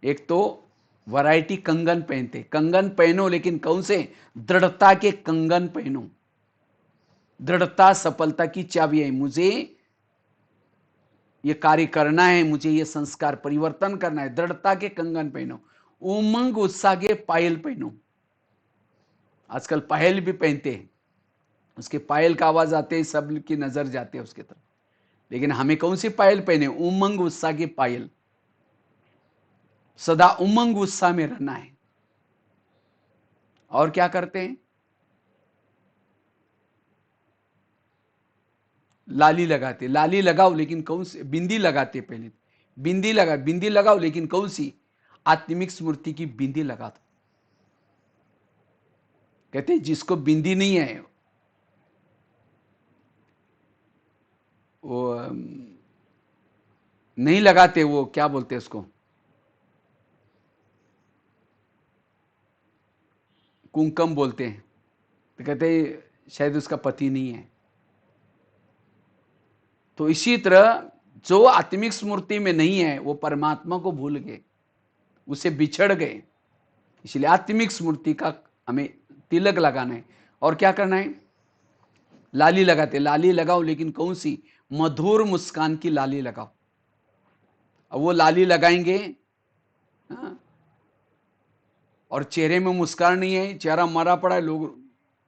एक तो वैरायटी कंगन पहनते, कंगन पहनो लेकिन कौन से, दृढ़ता के कंगन पहनो। दृढ़ता सफलता की चाबी है। मुझे ये कार्य करना है, मुझे ये संस्कार परिवर्तन करना है, दृढ़ता के कंगन पहनो। उमंग उत्साह के पायल पहनो। आजकल पायल भी पहनते हैं, उसके पायल का आवाज आते ही सब की नजर जाती है उसके तरफ। लेकिन हमें कौन सी पायल पहने? उमंग उत्साह की पायल। सदा उमंग उत्साह में रहना है। और क्या करते हैं? लाली लगाते। लाली लगाओ लेकिन कौन सी? बिंदी लगाते पहले। बिंदी लगाओ लेकिन कौन सी? आत्मिक स्मृति की बिंदी लगा दो। कहते हैं जिसको बिंदी नहीं है वो नहीं लगाते, वो क्या बोलते हैं उसको? कुंकम बोलते हैं। तो कहते हैं शायद उसका पति नहीं है। तो इसी तरह जो आत्मिक स्मृति में नहीं है वो परमात्मा को भूल गए, उसे बिछड़ गए। इसलिए आत्मिक स्मृति का हमें तिलक लगाना है। और क्या करना है? लाली लगाते। लाली लगाओ लेकिन कौन सी? मधुर मुस्कान की लाली लगाओ। अब वो लाली लगाएंगे, हाँ, और चेहरे में मुस्कान नहीं है, चेहरा मरा पड़ा है, लोग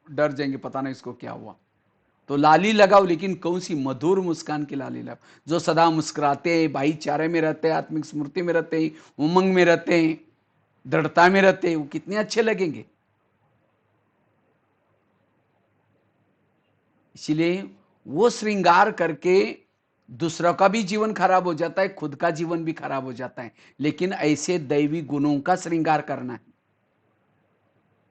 डर जाएंगे, पता नहीं इसको क्या हुआ। तो लाली लगाओ लेकिन कौन सी? मधुर मुस्कान की लाली लगाओ। जो सदा मुस्कुराते हैं, भाईचारे में रहते हैं, आत्मिक स्मृति में रहते हैं, उमंग में रहते हैं, दृढ़ता में रहते हैं, वो कितने अच्छे लगेंगे। इसलिए वो श्रृंगार करके दूसरों का भी जीवन खराब हो जाता है, खुद का जीवन भी खराब हो जाता है। लेकिन ऐसे दैवी गुणों का श्रृंगार करना है।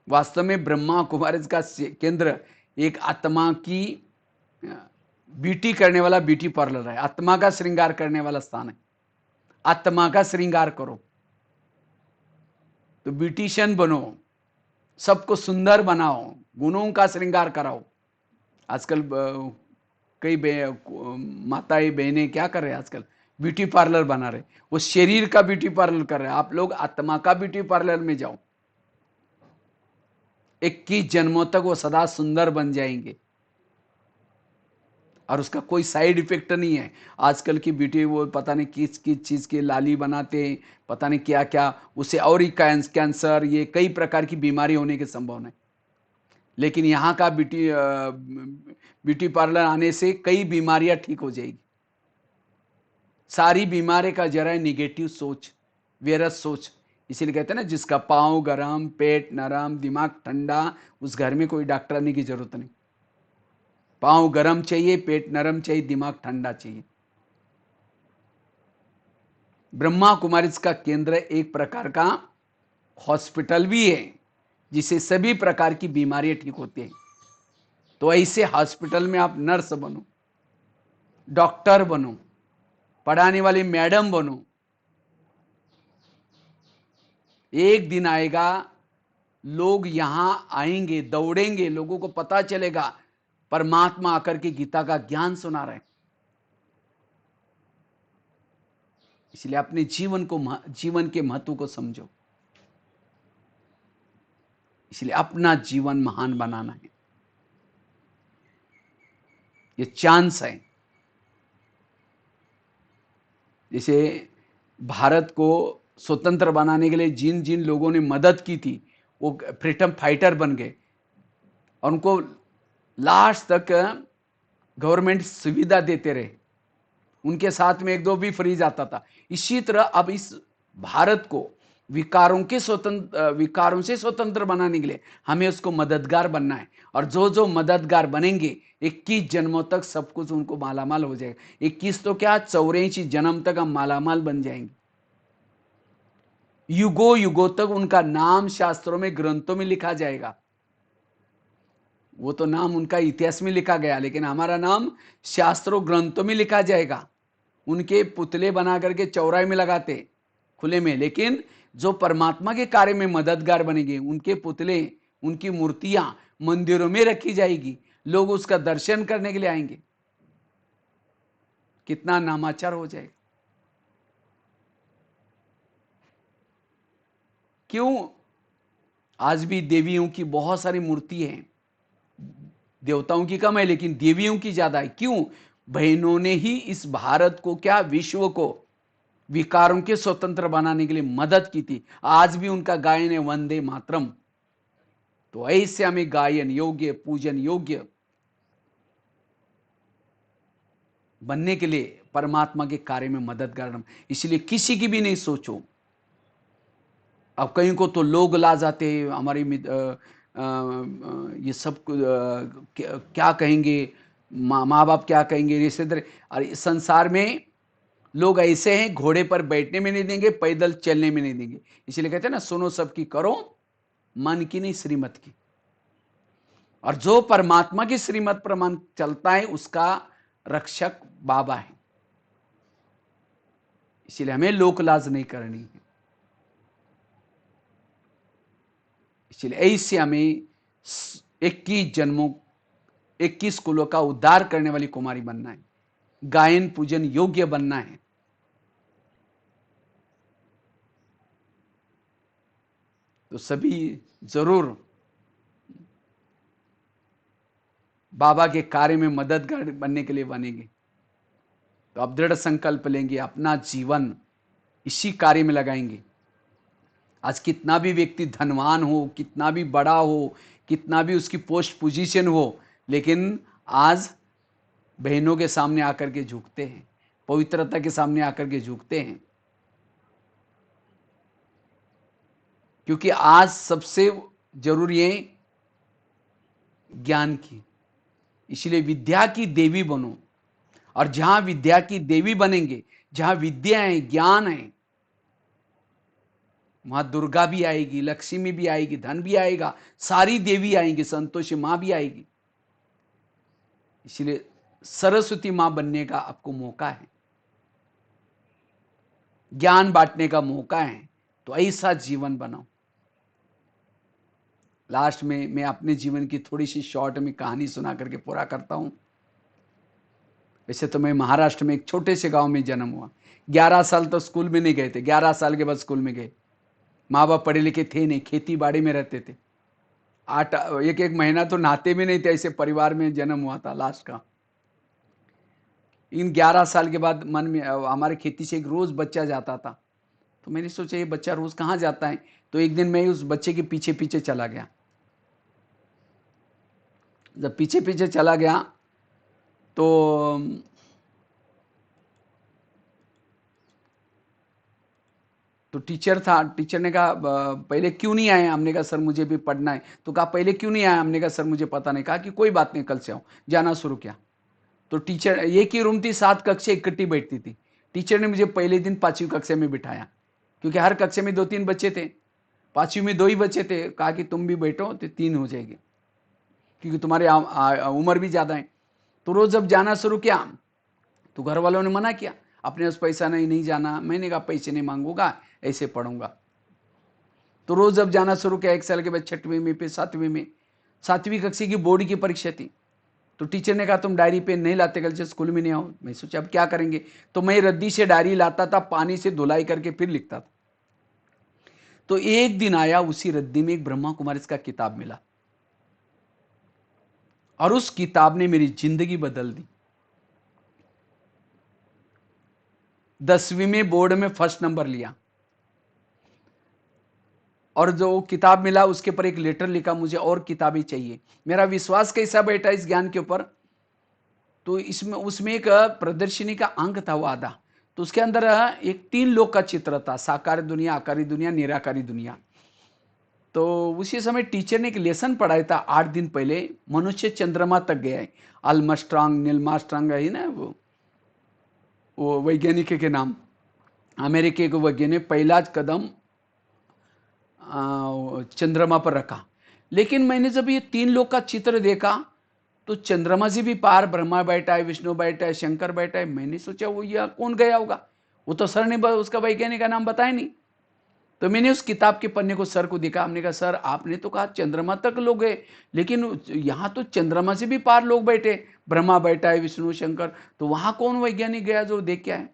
वास्तव में ब्रह्मा कुमारी का केंद्र एक आत्मा की ब्यूटी करने वाला ब्यूटी पार्लर है। आत्मा का श्रृंगार करने वाला स्थान है। आत्मा का श्रृंगार करो तो ब्यूटिशियन बनो, सबको सुंदर बनाओ, गुणों का श्रृंगार कराओ। आजकल कई माताएं बहनें क्या कर रहे हैं आजकल? ब्यूटी पार्लर बना रहे। वो शरीर का ब्यूटी पार्लर कर रहे हैं। आप लोग आत्मा का ब्यूटी पार्लर में जाओ। 21 जन्मों तक वो सदा सुंदर बन जाएंगे और उसका कोई साइड इफेक्ट नहीं है। आजकल की ब्यूटी वो पता नहीं किस किस चीज की लाली बनाते हैं, पता नहीं क्या क्या, उससे और ही कैंसर, ये कई प्रकार की बीमारी होने की संभावना है। लेकिन यहाँ का ब्यूटी पार्लर आने से कई बीमारियां ठीक हो जाएगी। सारी बीमारी का जरा निगेटिव सोच, व्यर्थ सोच। इसीलिए कहते हैं ना, जिसका पाँव गरम, पेट नरम, दिमाग ठंडा, उस घर में कोई डॉक्टर आने की जरूरत नहीं। पाँव गरम चाहिए, पेट नरम चाहिए, दिमाग ठंडा चाहिए। ब्रह्मा कुमारी का केंद्र एक प्रकार का हॉस्पिटल भी है, जिसे सभी प्रकार की बीमारियां ठीक होती हैं। तो ऐसे हॉस्पिटल में आप नर्स बनो, डॉक्टर बनो, पढ़ाने वाली मैडम बनो। एक दिन आएगा लोग यहां आएंगे, दौड़ेंगे, लोगों को पता चलेगा परमात्मा आकर के गीता का ज्ञान सुना रहे हैं। इसलिए अपने जीवन के महत्व को समझो। इसलिए अपना जीवन महान बनाना है, ये चांस है। जैसे भारत को स्वतंत्र बनाने के लिए जिन जिन लोगों ने मदद की थी वो फ्रीडम फाइटर बन गए और उनको लास्ट तक गवर्नमेंट सुविधा देते रहे। उनके साथ में एक दो भी फ्री जाता था। इसी तरह अब इस भारत को विकारों से स्वतंत्र बनाने के लिए हमें उसको मददगार बनना है। और जो जो मददगार बनेंगे 21 जन्मों तक सब कुछ उनको मालामाल हो जाएगा। 21 तो क्या, 84 जन्म तक हम मालामाल बन जाएंगे। युगों युगों तक उनका नाम शास्त्रों में, ग्रंथों में लिखा जाएगा। वो तो नाम उनका इतिहास में लिखा गया, लेकिन हमारा नाम शास्त्रों ग्रंथों में लिखा जाएगा। उनके पुतले बना करके चौराहे में लगाते खुले में, लेकिन जो परमात्मा के कार्य में मददगार बनेंगे उनके पुतले, उनकी मूर्तियां मंदिरों में रखी जाएगी। लोग उसका दर्शन करने के लिए आएंगे। कितना नामाचार हो जाएगा। क्यों? आज भी देवियों की बहुत सारी मूर्ति है। देवताओं की कम है लेकिन देवियों की ज्यादा है। क्यों? बहनों ने ही इस भारत को, क्या विश्व को विकारों के स्वतंत्र बनाने के लिए मदद की थी। आज भी उनका गायन है वंदे मातरम। तो ऐसे हमें गायन योग्य, पूजन योग्य बनने के लिए परमात्मा के कार्य में मददगार। इसलिए किसी की भी नहीं सोचो। अब कहीं को तो लोग ला जाते हैं हमारी ये सब क्या कहेंगे, माँ बाप क्या कहेंगे, रिश्तेदार। और इस संसार में लोग ऐसे हैं, घोड़े पर बैठने में नहीं देंगे, पैदल चलने में नहीं देंगे। इसलिए कहते हैं ना, सुनो सबकी, करो मन की नहीं श्रीमत की। और जो परमात्मा की श्रीमत पर मन चलता है उसका रक्षक बाबा है। इसलिए हमें लोकलाज नहीं करनी है। इसलिए ऐसे हमें 21 जन्मों 21 कुलों का उद्धार करने वाली कुमारी बनना है, गायन पूजन योग्य बनना है। तो सभी जरूर बाबा के कार्य में मददगार बनने के लिए बनेंगे। तो अब दृढ़ संकल्प लेंगे, अपना जीवन इसी कार्य में लगाएंगे। आज कितना भी व्यक्ति धनवान हो, कितना भी बड़ा हो, कितना भी उसकी पोस्ट पोजीशन हो, लेकिन आज बहनों के सामने आकर के झुकते हैं, पवित्रता के सामने आकर के झुकते हैं। क्योंकि आज सबसे जरूरी है ज्ञान की। इसलिए विद्या की देवी बनो। और जहां विद्या की देवी बनेंगे, जहां विद्या है, ज्ञान है, वहां दुर्गा भी आएगी, लक्ष्मी भी आएगी, धन भी आएगा, सारी देवी आएंगी, संतोषी मां भी आएगी। इसलिए सरस्वती मां बनने का आपको मौका है, ज्ञान बांटने का मौका है। तो ऐसा जीवन बनाओ। लास्ट में मैं अपने जीवन की थोड़ी सी शॉर्ट में कहानी सुना करके पूरा करता हूं। वैसे तो मैं महाराष्ट्र में एक छोटे से गांव में जन्म हुआ। 11 साल तो स्कूल में नहीं गए थे, 11 साल के बाद स्कूल में गए। माँ बाप पढ़े लिखे थे नहीं, खेती बाड़ी में रहते थे। एक महीना तो नहाते भी नहीं थे, ऐसे परिवार में जन्म हुआ था लास्ट का। इन 11 साल के बाद मन में हमारे खेती से एक रोज बच्चा जाता था। तो मैंने सोचा ये बच्चा रोज कहाँ जाता है। तो एक दिन मैं उस बच्चे के पीछे पीछे चला गया। जब पीछे पीछे चला गया तो टीचर था। टीचर ने कहा पहले क्यों नहीं आए। हमने कहा सर मुझे भी पढ़ना है। तो कहा पहले क्यों नहीं आया। हमने कहा सर मुझे पता नहीं। कहा कि कोई बात नहीं, कल से आओ। जाना शुरू किया। तो टीचर, एक ही रूम थी, 7 कक्षा इकट्ठी बैठती थी। टीचर ने मुझे पहले दिन 5वीं कक्षा में बिठाया, क्योंकि हर कक्षा में 2-3 बच्चे थे, 5वीं में 2 ही बच्चे थे। कहा कि तुम भी बैठो तो 3 हो जाएंगे, क्योंकि तुम्हारी उम्र भी ज्यादा है। तो रोज जब जाना शुरू किया तो घर वालों ने मना किया, अपने उस पैसा नहीं जाना। मैंने कहा पैसे नहीं मांगूंगा, ऐसे पढ़ूंगा। तो रोज जब जाना शुरू किया, 1 साल के बाद 6वीं में, फिर 7वीं में। 7वीं कक्षा की बोर्ड की परीक्षा थी। तो टीचर ने कहा तुम डायरी पेन नहीं लाते, कल से स्कूल में नहीं आओ। मैं सोचा अब क्या करेंगे। तो मैं रद्दी से डायरी लाता था, पानी से धुलाई करके फिर लिखता था। तो एक दिन आया, उसी रद्दी में एक ब्रह्मा कुमारी का किताब मिला, और उस किताब ने मेरी जिंदगी बदल दी। 10वीं में बोर्ड में फर्स्ट नंबर लिया। और जो किताब मिला उसके ऊपर एक लेटर लिखा, मुझे और किताबें चाहिए। मेरा विश्वास कैसा बैठा इस ज्ञान के ऊपर। तो उसमें एक प्रदर्शनी का अंक था, वो आधा। तो उसके अंदर एक 3 लोक का चित्र था, साकार दुनिया, आकारी दुनिया, निराकारी दुनिया। तो उसी समय टीचर ने एक लेसन पढ़ाया था 8 दिन पहले। मनुष्य चंद्रमा तक गया है। आर्मस्ट्रांग, नील आर्मस्ट्रांग है ना, वो वैज्ञानिक के नाम, अमेरिका के वैज्ञानिक, पहला कदम चंद्रमा पर रखा। लेकिन मैंने जब ये 3 लोग का चित्र देखा तो चंद्रमा से भी पार ब्रह्मा बैठा है, विष्णु बैठा है, शंकर बैठा है। मैंने सोचा वो यह कौन गया होगा। वो तो सर ने उसका वैज्ञानिक का नाम बताया नहीं। तो मैंने उस किताब के पन्ने को सर को दिखा। हमने कहा सर आपने तो कहा चंद्रमा तक लोग गए, लेकिन यहाँ तो चंद्रमा से भी पार लोग बैठे, ब्रह्मा बैठा है, विष्णु, शंकर। तो वहां कौन वैज्ञानिक गया जो देख के आए,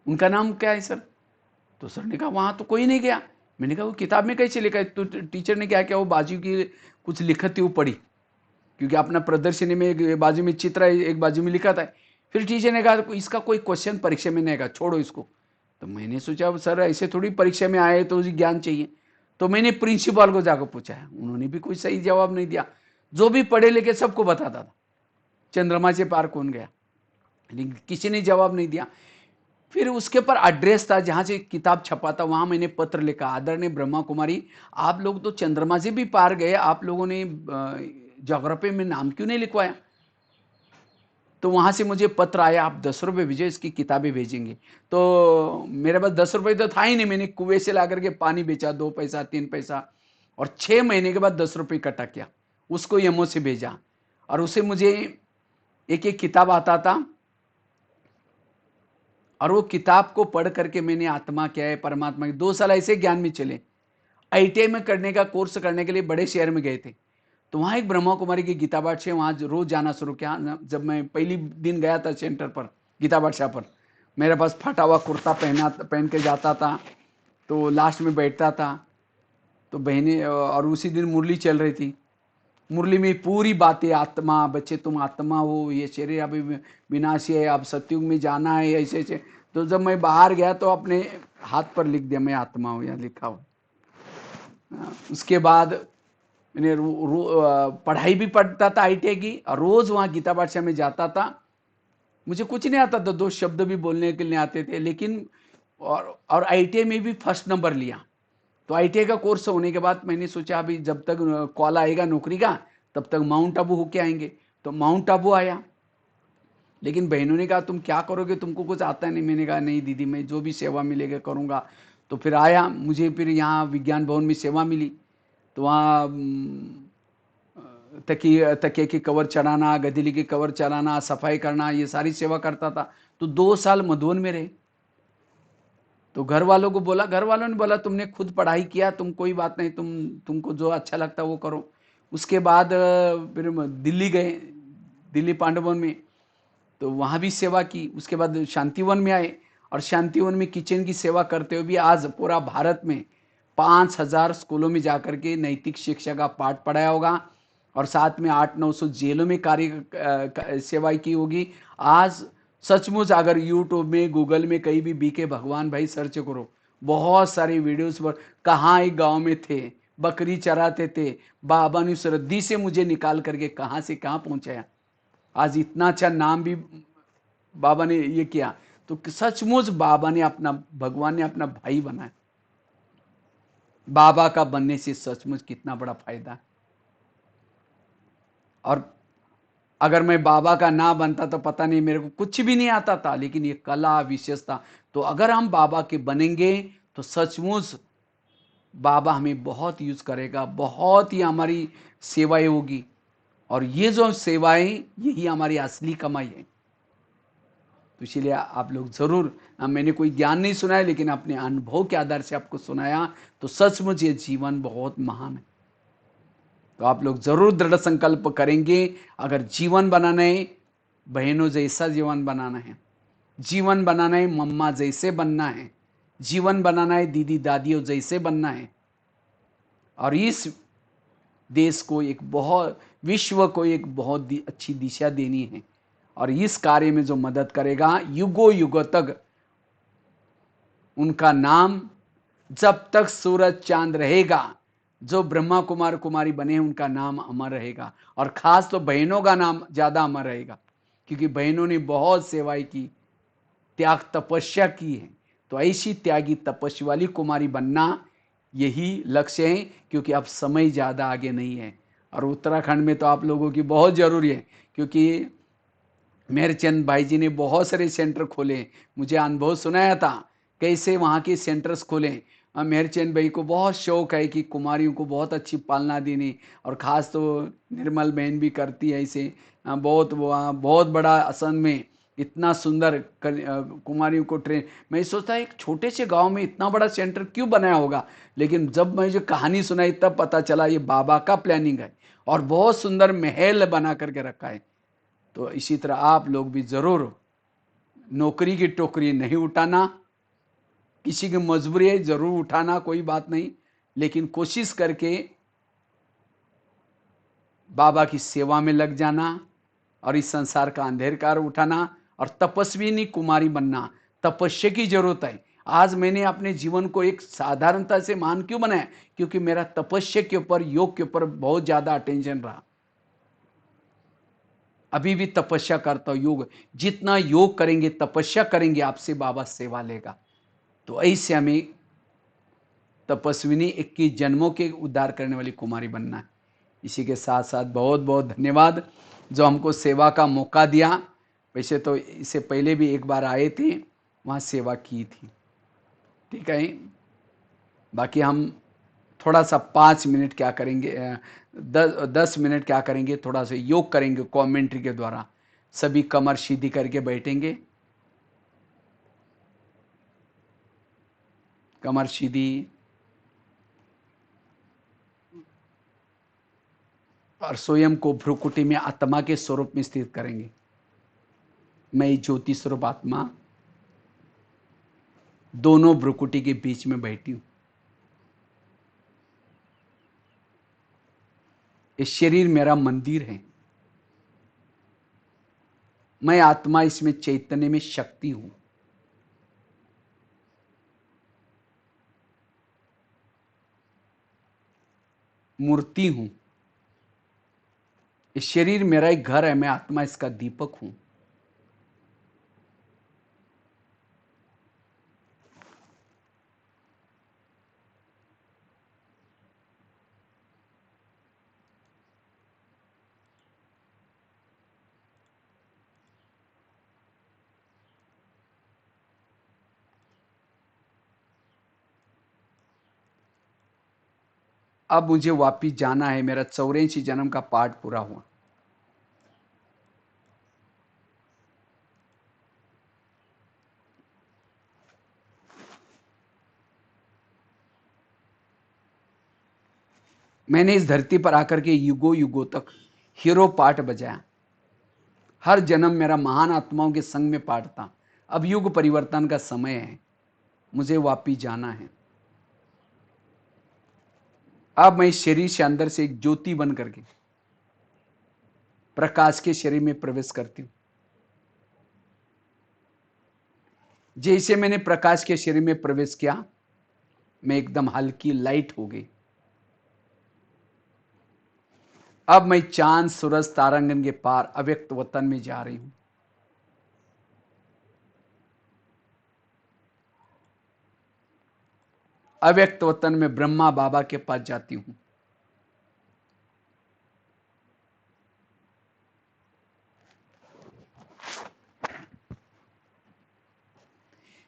उनका नाम क्या है सर। तो सर ने कहा वहां तो कोई नहीं गया। मैंने कहा वो किताब में कैसे लिखा है। तो टीचर ने क्या किया, वो बाजू की कुछ लिखत थी वो पढ़ी, क्योंकि अपना प्रदर्शनी में एक बाजू में चित्र है, एक बाजू में लिखा था। फिर टीचर ने कहा इसका कोई क्वेश्चन परीक्षा में नहीं आएगा, छोड़ो इसको। तो मैंने सोचा सर ऐसे थोड़ी परीक्षा में आए तो ज्ञान चाहिए। तो मैंने प्रिंसिपल को जाकर पूछा है, उन्होंने भी कोई सही जवाब नहीं दिया। जो भी पढ़े लिखे सबको बताता था चंद्रमा से पार कौन गया। लेकिन किसी ने जवाब नहीं दिया। फिर उसके ऊपर एड्रेस था जहां से किताब छपा था, वहां मैंने पत्र लिखा, आदरणीय ब्रह्मा कुमारी, आप लोग तो चंद्रमा से भी पार गए, आप लोगों ने ज्योग्राफी में नाम क्यों नहीं लिखवाया? तो वहां से मुझे पत्र आया, आप 10 रुपये भेजो, इसकी किताबें भेजेंगे। तो मेरे पास 10 रुपये तो था ही नहीं, मैंने कुएं से ला करके पानी बेचा, 2 पैसा 3 पैसा, और 6 महीने के बाद 10 रुपये इकट्ठा किया, उसको यमो से भेजा, और उसे मुझे एक एक किताब आता था, और वो किताब को पढ़ करके मैंने आत्मा क्या है, परमात्मा की 2 साल ऐसे ज्ञान में चले। आईटीआई में करने का कोर्स करने के लिए बड़े शहर में गए थे, तो वहां एक ब्रह्मा कुमारी की गीता पाठ से वहां रोज जाना शुरू किया। जब मैं पहली दिन गया था सेंटर पर, गीता पाठशाह पर, मेरे पास फटा हुआ कुर्ता पहन के जाता था, तो लास्ट में बैठता था, तो बहनें, और उसी दिन मुरली चल रही थी, मुरली में पूरी बातें, आत्मा, बच्चे तुम आत्मा हो, ये शरीर अभी विनाशी है, अब सत्युग में जाना है, ऐसे ऐसे। तो जब मैं बाहर गया तो अपने हाथ पर लिख दिया, मैं आत्मा हूँ, यहाँ लिखा हो। उसके बाद मैंने पढ़ाई भी पढ़ता था आईटीआई की, और रोज वहां गीता पाठशाला में जाता था। मुझे कुछ नहीं आता था, 2 शब्द भी बोलने के लिए आते थे, लेकिन और आईटीआई में भी फर्स्ट नंबर लिया। तो आईटीआई का कोर्स होने के बाद मैंने सोचा अभी जब तक कॉल आएगा नौकरी का, तब तक माउंट आबू होके आएंगे। तो माउंट आबू आया, लेकिन बहनों ने कहा तुम क्या करोगे, तुमको कुछ आता नहीं। मैंने कहा नहीं दीदी, मैं जो भी सेवा मिलेगा करूँगा। तो फिर आया, मुझे फिर यहाँ विज्ञान भवन में सेवा मिली। तो वहाँ तकिए की कवर चढ़ाना, गदीली की कवर चढ़ाना, सफाई करना, ये सारी सेवा करता था। तो 2 साल मधुबन में रहे। तो घर वालों को बोला, घर वालों ने बोला तुमने खुद पढ़ाई किया, तुम कोई बात नहीं, तुमको जो अच्छा लगता है वो करो। उसके बाद फिर दिल्ली गए, दिल्ली पांडुवन में, तो वहाँ भी सेवा की। उसके बाद शांतिवन में आए, और शांतिवन में किचन की सेवा करते हुए भी आज पूरा भारत में 5,000 स्कूलों में जाकर के नैतिक शिक्षा का पाठ पढ़ाया होगा, और साथ में 800-900 जेलों में कार्य सेवा की होगी। आज सचमुच अगर यूट्यूब में, गूगल में कहीं भी बीके भगवान भाई सर्च करो, बहुत सारी वीडियोस पर, कहाँ एक गांव में थे, बकरी चराते थे, बाबा ने श्रद्धी से मुझे निकाल करके कहाँ से कहाँ पहुंचाया। आज इतना अच्छा नाम भी बाबा ने ये किया। तो सचमुच बाबा ने अपना, भगवान ने अपना भाई बनाया। बाबा का बनने से सचमुच कितना बड़ा फायदा है। और अगर मैं बाबा का ना बनता तो पता नहीं, मेरे को कुछ भी नहीं आता था, लेकिन ये कला विशेषता, तो अगर हम बाबा के बनेंगे तो सचमुच बाबा हमें बहुत यूज करेगा, बहुत ही हमारी सेवाएं होगी, और ये जो सेवाएं, यही हमारी असली कमाई है। तो इसीलिए आप लोग जरूर, मैंने कोई ज्ञान नहीं सुनाया, लेकिन अपने अनुभव के आधार से आपको सुनाया, तो सचमुच ये जीवन बहुत महान है। तो आप लोग जरूर दृढ़ संकल्प करेंगे, अगर जीवन बनाना है, बहनों जैसा जीवन बनाना है, जीवन बनाना है, मम्मा जैसे बनना है, जीवन बनाना है, दीदी दादियों जैसे बनना है, और इस देश को एक बहुत, विश्व को एक बहुत अच्छी दिशा देनी है। और इस कार्य में जो मदद करेगा, युगों युगों तक उनका नाम, जब तक सूरज चांद रहेगा, जो ब्रह्मा कुमार कुमारी बने हैं उनका नाम अमर रहेगा। और खास तो बहनों का नाम ज्यादा अमर रहेगा, क्योंकि बहनों ने बहुत सेवाएं की, त्याग तपस्या की है। तो ऐसी त्यागी तपस्या वाली कुमारी बनना, यही लक्ष्य है, क्योंकि अब समय ज्यादा आगे नहीं है। और उत्तराखंड में तो आप लोगों की बहुत जरूरी है, क्योंकि मेहरचंद भाई जी ने बहुत सारे सेंटर खोले, मुझे अनुभव सुनाया था कैसे वहाँ के सेंटर्स खोले। मेहरचंद भाई को बहुत शौक है कि कुमारियों को बहुत अच्छी पालना देनी, और ख़ास तो निर्मल बहन भी करती है इसे। बहुत बहुत बड़ा असम में इतना सुंदर कुमारियों को ट्रेन। मैं सोचता एक छोटे से गांव में इतना बड़ा सेंटर क्यों बनाया होगा, लेकिन जब मैं जो कहानी सुनाई तब पता चला ये बाबा का प्लानिंग है, और बहुत सुंदर महल बना करके रखा है। तो इसी तरह आप लोग भी जरूर नौकरी की टोकरी नहीं उठाना, किसी की मजबूरी है जरूर उठाना, कोई बात नहीं, लेकिन कोशिश करके बाबा की सेवा में लग जाना, और इस संसार का अंधेरकार उठाना, और तपस्विनी कुमारी बनना। तपस्या की जरूरत है। आज मैंने अपने जीवन को एक साधारणता से मान क्यों बनाया, क्योंकि मेरा तपस्या के ऊपर, योग के ऊपर बहुत ज्यादा अटेंशन रहा। अभी भी तपस्या करता हूं, योग जितना योग करेंगे, तपस्या करेंगे, आपसे बाबा सेवा लेगा। तो ऐसे हमें तपस्विनी 21 जन्मों के उद्धार करने वाली कुमारी बनना है। इसी के साथ साथ बहुत बहुत धन्यवाद जो हमको सेवा का मौका दिया। वैसे तो इससे पहले भी एक बार आए थे, वहाँ सेवा की थी। ठीक है, बाकी हम थोड़ा सा 5 मिनट क्या करेंगे, 10 मिनट क्या करेंगे, थोड़ा सा योग करेंगे कमेंट्री के द्वारा। सभी कमर सीधी करके बैठेंगे, कमर सीधी, और स्वयं को भ्रुकुटी में आत्मा के स्वरूप में स्थित करेंगे। मैं ज्योति स्वरूप आत्मा दोनों भ्रुकुटी के बीच में बैठी हूं। ये शरीर मेरा मंदिर है, मैं आत्मा इसमें चैतन्य में शक्ति हूं। मूर्ति हूं। ये शरीर मेरा एक घर है, मैं आत्मा इसका दीपक हूं। अब मुझे वापिस जाना है, मेरा 84 जन्म का पाठ पूरा हुआ। मैंने इस धरती पर आकर के युगों युगों तक हीरो पाठ बजाया। हर जन्म मेरा महान आत्माओं के संग में पाठ था। अब युग परिवर्तन का समय है, मुझे वापिस जाना है। अब मैं इस शरीर से अंदर से एक ज्योति बन करके प्रकाश के शरीर में प्रवेश करती हूं। जैसे मैंने प्रकाश के शरीर में प्रवेश किया, मैं एकदम हल्की लाइट हो गई। अब मैं चांद सूरज तारांगन के पार अव्यक्त वतन में जा रही हूं। अव्यक्त वतन में ब्रह्मा बाबा के पास जाती हूं।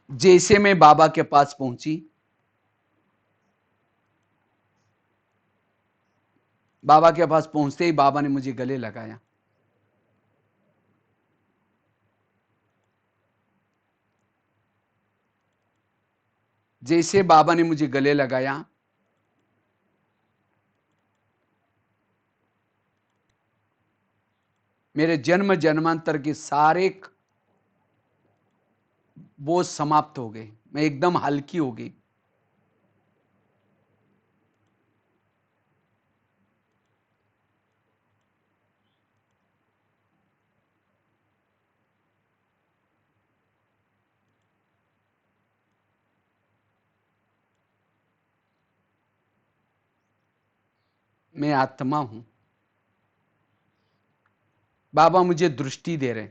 जैसे मैं बाबा के पास पहुंची, बाबा के पास पहुंचते ही बाबा ने मुझे गले लगाया। जैसे बाबा ने मुझे गले लगाया, मेरे जन्म जन्मांतर के सारे बोझ समाप्त हो गए। मैं एकदम हल्की हो गई। मैं आत्मा हूं। बाबा मुझे दृष्टि दे रहे।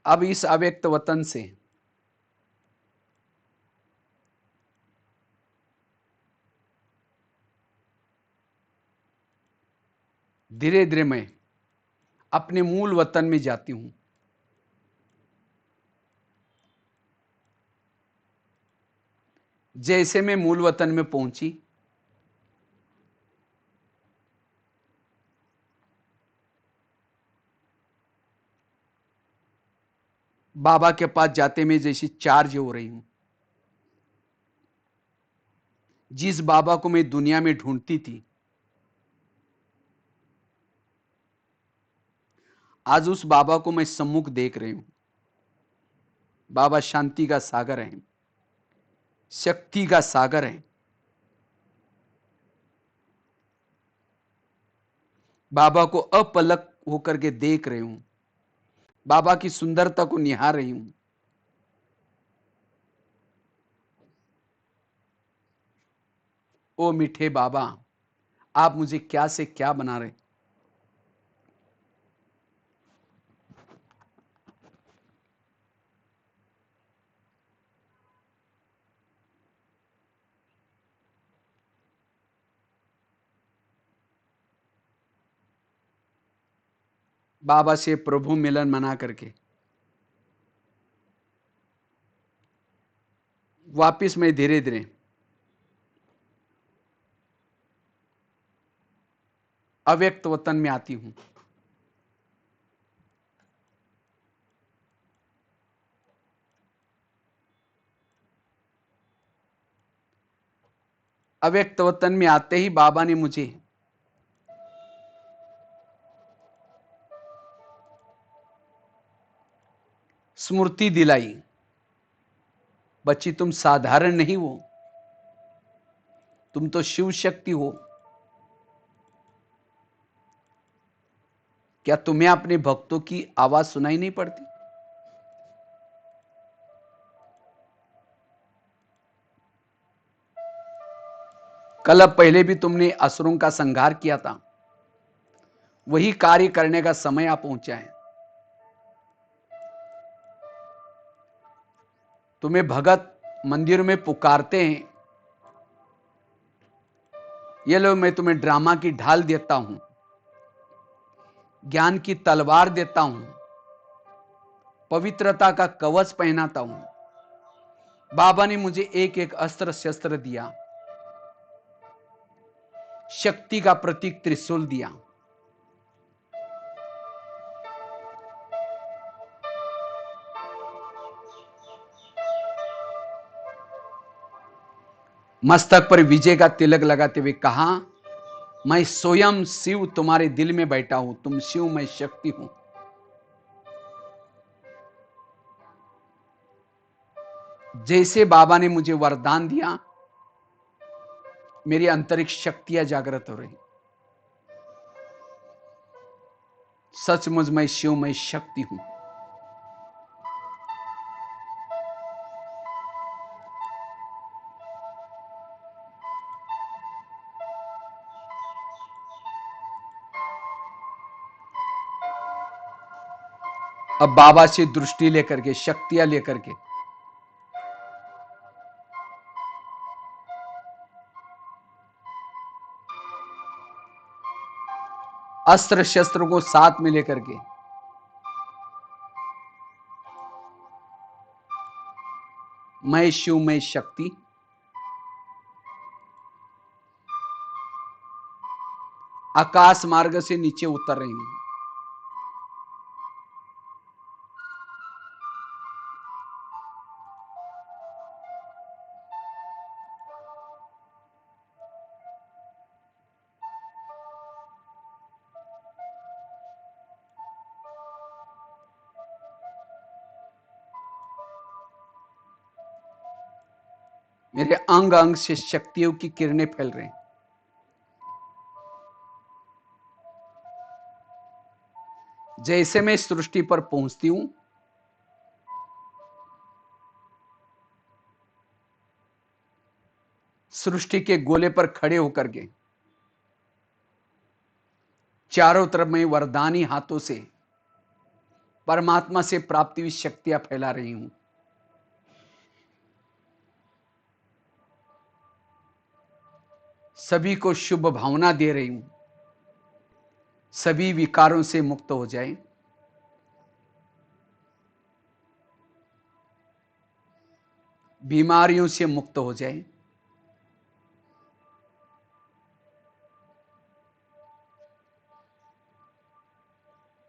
अब इस अव्यक्त वतन से धीरे धीरे मैं अपने मूल वतन में जाती हूं। जैसे मैं मूल वतन में पहुंची, बाबा के पास जाते मैं जैसी चार्ज हो रही हूं। जिस बाबा को मैं दुनिया में ढूंढती थी, आज उस बाबा को मैं सम्मुख देख रही हूं। बाबा शांति का सागर है, शक्ति का सागर है। बाबा को अपलक होकर के देख रही हूं। बाबा की सुंदरता को निहार रही हूं। ओ मीठे बाबा, आप मुझे क्या से क्या बना रहे। बाबा से प्रभु मिलन मना करके वापिस मैं धीरे धीरे अव्यक्त वतन में आती हूं। अव्यक्त वतन में आते ही बाबा ने मुझे स्मृति दिलाई, बच्ची तुम साधारण नहीं हो, तुम तो शिव शक्ति हो। क्या तुम्हें अपने भक्तों की आवाज सुनाई नहीं पड़ती? कल पहले भी तुमने असुरों का संहार किया था, वही कार्य करने का समय आ पहुंचा है। तुम्हें भगत मंदिरों में पुकारते हैं, ये लो मैं तुम्हें ड्रामा की ढाल देता हूं, ज्ञान की तलवार देता हूं, पवित्रता का कवच पहनाता हूं। बाबा ने मुझे एक एक अस्त्र शस्त्र दिया, शक्ति का प्रतीक त्रिशूल दिया। मस्तक पर विजय का तिलक लगाते हुए कहा, मैं स्वयं शिव तुम्हारे दिल में बैठा हूं, तुम शिव, मैं शक्ति हूं। जैसे बाबा ने मुझे वरदान दिया, मेरी अंतरिक्ष शक्तियां जागृत हो रही। सचमुच मैं शिव, मैं शक्ति हूं। अब बाबा से दृष्टि लेकर के, शक्तियां लेकर के अस्त्र शस्त्र को साथ में लेकर के मैं शिव, मैं शक्ति आकाश मार्ग से नीचे उतर रही हूं। मेरे अंग अंग से शक्तियों की किरणें फैल रही। जैसे मैं सृष्टि पर पहुंचती हूं, सृष्टि के गोले पर खड़े होकर के चारों तरफ मैं वरदानी हाथों से परमात्मा से प्राप्ति हुई शक्तियां फैला रही हूं। सभी को शुभ भावना दे रही हूं, सभी विकारों से मुक्त हो जाए। बीमारियों से मुक्त हो जाए।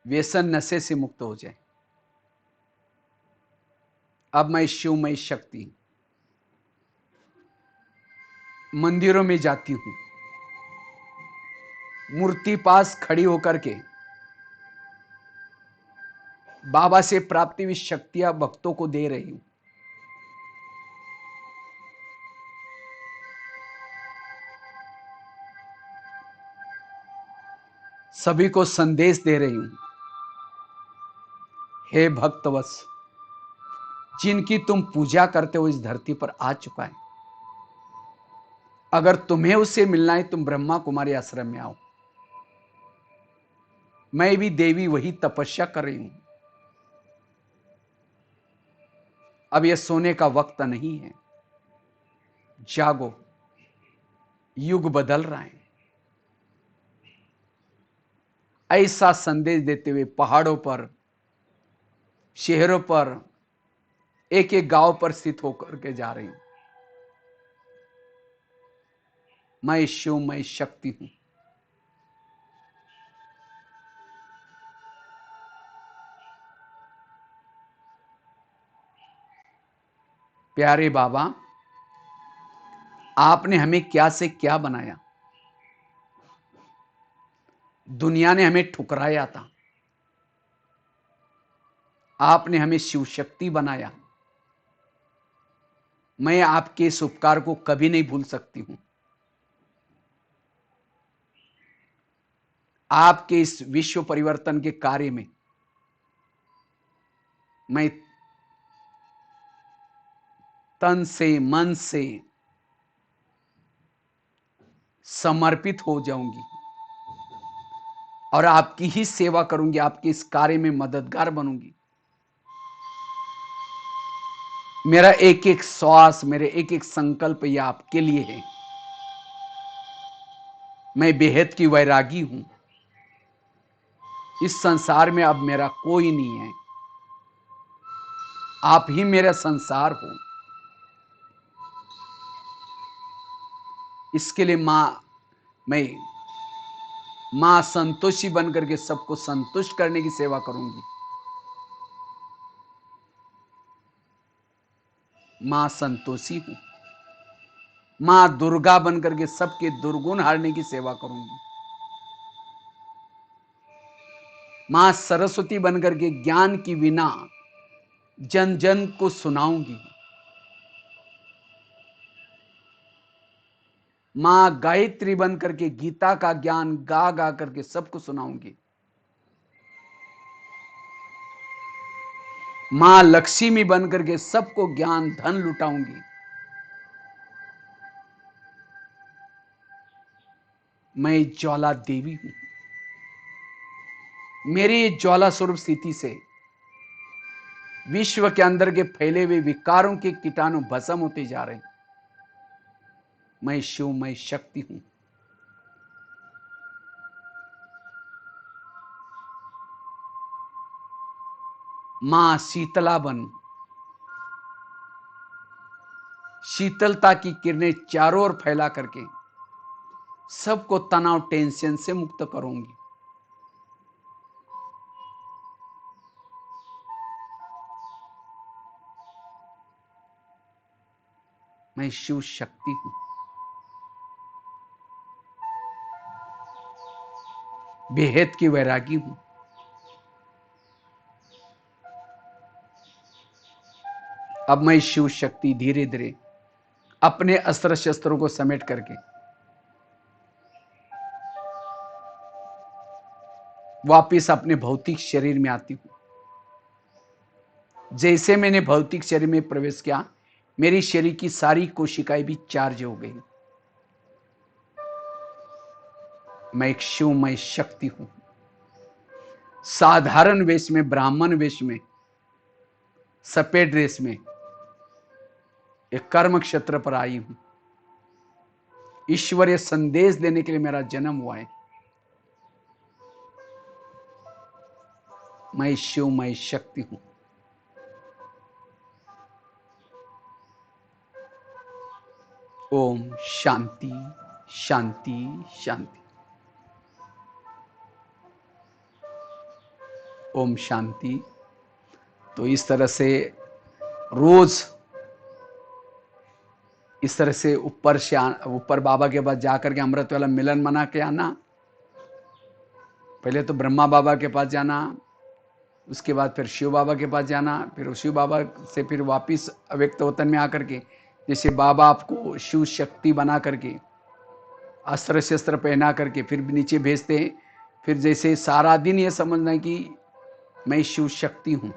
व्यसन नशे से मुक्त हो जाए। अब मैं शिव, मैं शक्ति मंदिरों में जाती हूं, मूर्ति पास खड़ी होकर के बाबा से प्राप्ति हुई शक्तियां भक्तों को दे रही हूं। सभी को संदेश दे रही हूं। हे भक्तवत्स, जिनकी तुम पूजा करते हो इस धरती पर आ चुका है। अगर तुम्हें उससे मिलना है, तुम ब्रह्मा कुमारी आश्रम में आओ। मैं भी देवी वही तपस्या कर रही हूं। अब यह सोने का वक्त नहीं है, जागो, युग बदल रहा है। ऐसा संदेश देते हुए पहाड़ों पर, शहरों पर, एक एक गांव पर स्थित होकर के जा रही हूं। मैं शिव, मैं शक्ति हूं। प्यारे बाबा, आपने हमें क्या से क्या बनाया। दुनिया ने हमें ठुकराया था, आपने हमें शिव शक्ति बनाया। मैं आपके इस उपकार को कभी नहीं भूल सकती हूं। आपके इस विश्व परिवर्तन के कार्य में मैं तन से, मन से समर्पित हो जाऊंगी और आपकी ही सेवा करूंगी, आपके इस कार्य में मददगार बनूंगी। मेरा एक एक श्वास, मेरे एक एक संकल्प ये आपके लिए है। मैं बेहद की वैरागी हूं। इस संसार में अब मेरा कोई नहीं है, आप ही मेरा संसार हो। इसके लिए मैं मां संतोषी बनकर के सबको संतुष्ट करने की सेवा करूंगी। मां संतोषी हूं। मां दुर्गा बनकर के सबके दुर्गुण हारने की सेवा करूंगी। मां सरस्वती बनकर के ज्ञान की वीणा जन जन को सुनाऊंगी। मां गायत्री बनकर के गीता का ज्ञान गा गा करके सबको सुनाऊंगी। मां लक्ष्मी बनकर के सबको ज्ञान धन लुटाऊंगी। मैं ज्वाला देवी हूं। मेरी ज्वाला स्वरूप स्थिति से विश्व के अंदर के फैले हुए विकारों के कीटाणु भस्म होते जा रहे हैं। मैं शिव, मैं शक्ति हूं। मां शीतला बन, शीतलता की किरणें चारों ओर फैला करके सबको तनाव, टेंशन से मुक्त करूंगी। मैं शिव शक्ति हूं। बेहद की वैरागी हूं। अब मैं शिव शक्ति धीरे धीरे अपने अस्त्र शस्त्रों को समेट करके वापिस अपने भौतिक शरीर में आती हूं। जैसे मैंने भौतिक शरीर में प्रवेश किया, मेरी शरीर की सारी कोशिकाएं भी चार्ज हो गई। मैं एक शिव, मैं शक्ति हूं। साधारण वेश में, ब्राह्मण वेश में, सफेद ड्रेस में एक कर्म क्षेत्र पर आई हूं। ईश्वरीय संदेश देने के लिए मेरा जन्म हुआ है। मैं शिव, मैं शक्ति हूं। ओम शांति शांति शांति। ओम शांति। तो इस तरह से रोज इस तरह से ऊपर बाबा के पास जाकर के अमृत वाला मिलन मना के आना। पहले तो ब्रह्मा बाबा के पास जाना, उसके बाद फिर शिव बाबा के पास जाना, फिर शिव बाबा से फिर वापिस अव्यक्त वतन में आकर के, जैसे बाबा आपको शिव शक्ति बना करके अस्त्र शस्त्र पहना करके फिर नीचे भेजते हैं। फिर जैसे सारा दिन ये समझना है कि मैं शिव शक्ति हूँ,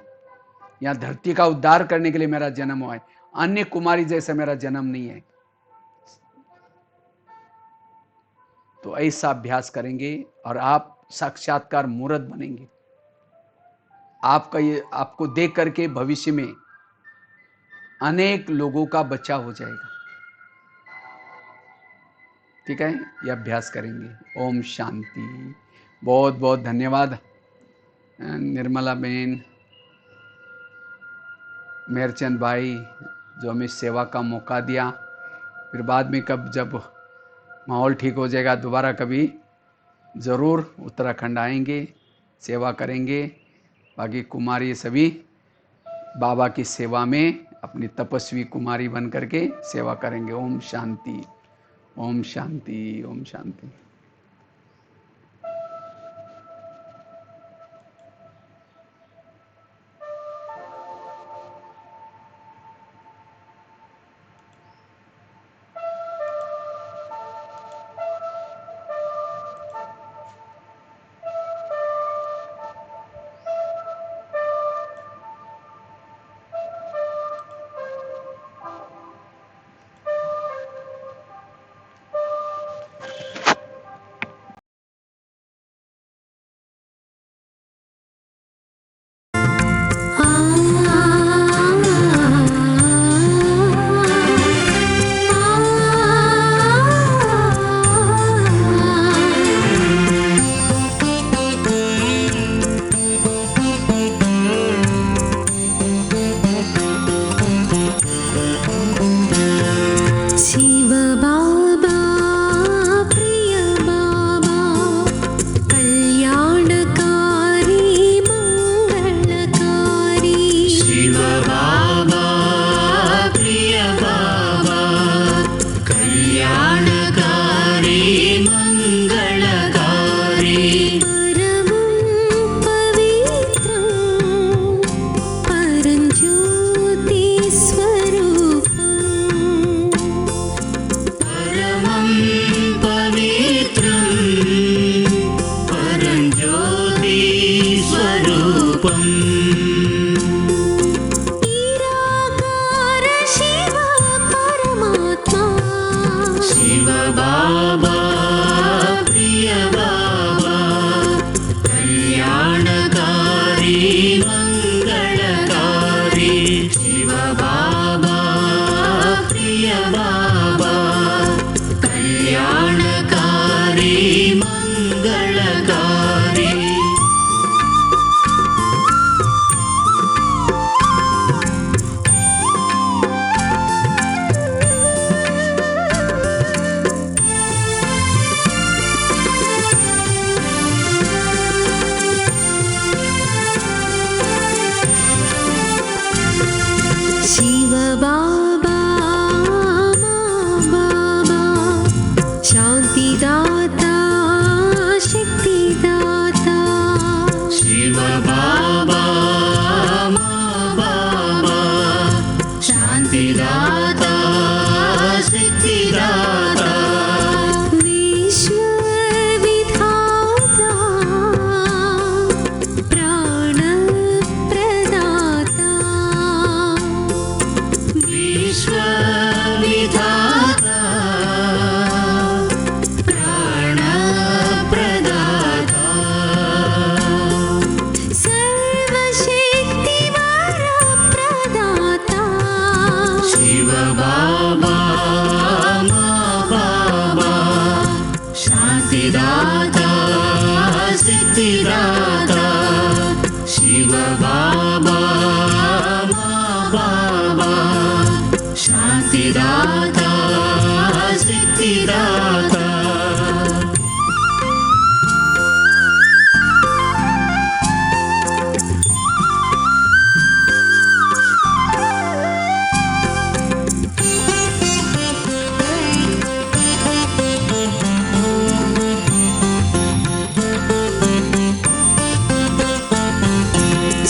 यहाँ धरती का उद्धार करने के लिए मेरा जन्म हुआ है, अन्य कुमारी जैसा मेरा जन्म नहीं है। तो ऐसा अभ्यास करेंगे और आप साक्षात्कार मूर्त बनेंगे। आपका ये आपको देख करके भविष्य में अनेक लोगों का बचाव हो जाएगा। ठीक है, ये अभ्यास करेंगे। ओम शांति। बहुत बहुत धन्यवाद निर्मला बहन, मेहरचंद भाई, जो हमें सेवा का मौका दिया। फिर बाद में कब जब माहौल ठीक हो जाएगा दोबारा कभी ज़रूर उत्तराखंड आएंगे, सेवा करेंगे। बाकी कुमारी सभी बाबा की सेवा में अपनी तपस्वी कुमारी बन करके सेवा करेंगे। ओम शांति, ओम शांति, ओम शांति।
शिव बाबा प्रिय बाबा कल्याणकारी मंगलकारी।
शिव बाबा प्रिय बाबा कल्याणकारी मंगलकारी।
परमं पवित्रं परंज्योति स्वरूपम्।
परमं पवित्रं परंज्योति स्वरूपम्।
निराकार शिव परमात्मा।
शिव बाबा प्रिय बाबा कल्याणकारी मंगलकारी। शिव बाबा प्रिय बाबा कल्याणकारी मंगलकारी।
शिव बाबा बाबा शांतिदाता शक्तिदाता।
शिव बाबा बाबा शांतिदाता सिद्धिदाता।
विश्वविधाता प्राणप्रदाता।
विश्वविधाता प्राणप्रदाता।
सर्वशक्तिवरप्रदाता।
शिव बाबा बाबा शांतिदाता सिद्धिदाता। शिव बाबा बाबा शांतिदाता सिद्धिदाता।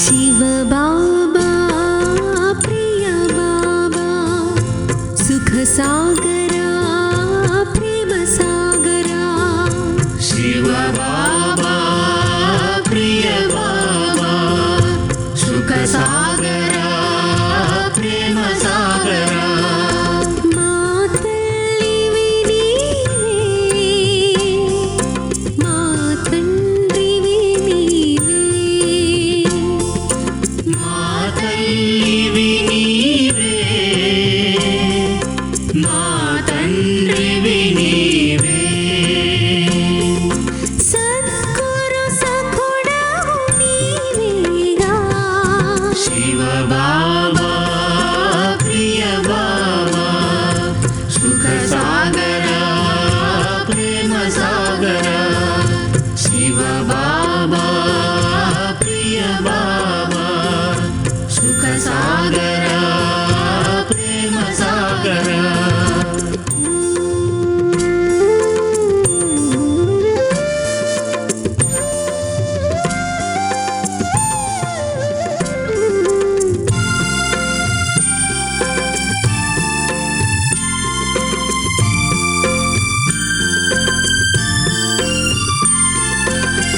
शिव बाबा प्रिय बाबा सुख सागरा प्रेम सागरा।
शिव बाबा प्रिय बाबा सुख सागर తల్లివి నీవే మా తండ్రివి నీవే
సద్గురు సఖుడవు నీవేగా
శివ బాబా ప్రియ బాబా సుఖ సాగర ప్రేమ సాగర శివ బాబా ప్రియ బాబా సుఖ సాగర ప్రేమ సాగర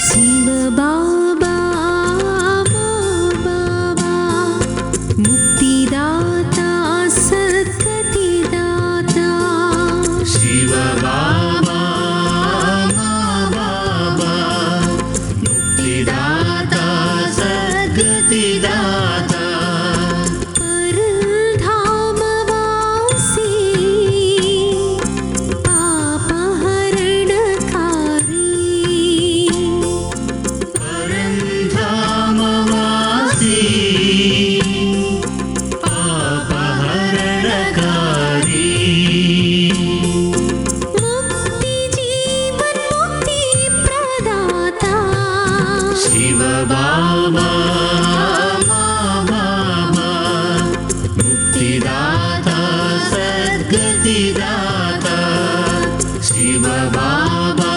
శివ బాబా మా బాబా ముక్తిదాత సద్గతిదాత
శివ బాబా మా బాబా ముక్తిదాత సద్గతిదాత
పరధామవాసి పాపహరణకారి
పరంధామవాసి పాపహరణకారి
ముక్తి జీవన్ముక్తి ప్రదాత
శివ బాబా మా బాబా ముక్తిదాత సద్గతిదాత శివ బాబా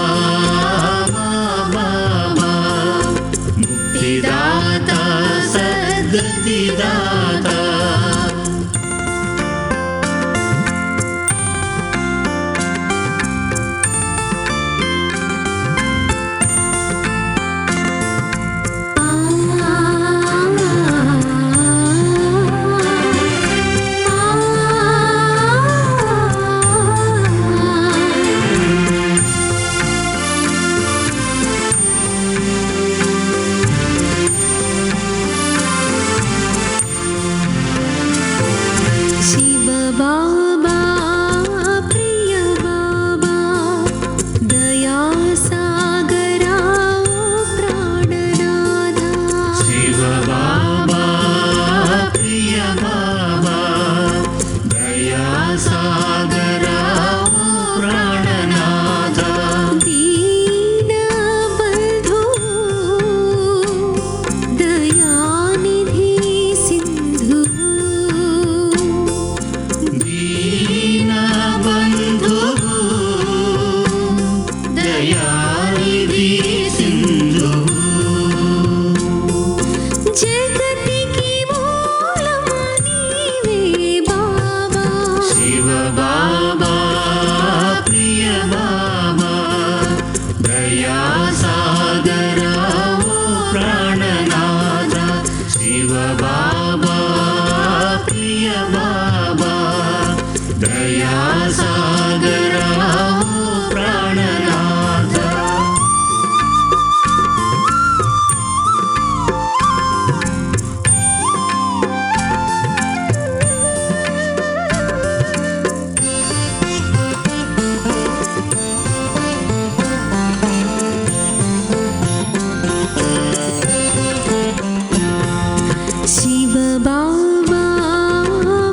మా బాబా ముక్తిదాత సద్గతిదాత
శివ బాబా ప్రియ బాబా దయా సాగరా ప్రాణనాథ
శివ బాబా ప్రియ బాబా దయా సాగర ప్రాణనాథ
దీన బంధు దయానిధి సింధు
దీన బంధు దయానిధి సింధు
జగతికి మూలం నీవే బాబా
శివ బాబా ప్రియ బాబా దయా సాగర ప్రాణనాథ శివ బాబా ప్రియ బాబా దయా సాగర ప్రాణనాథ
శివ బాబా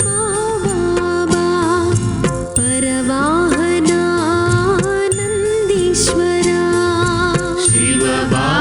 మా బాబా పరవాహనానందీశ్వరా
శివ బాబా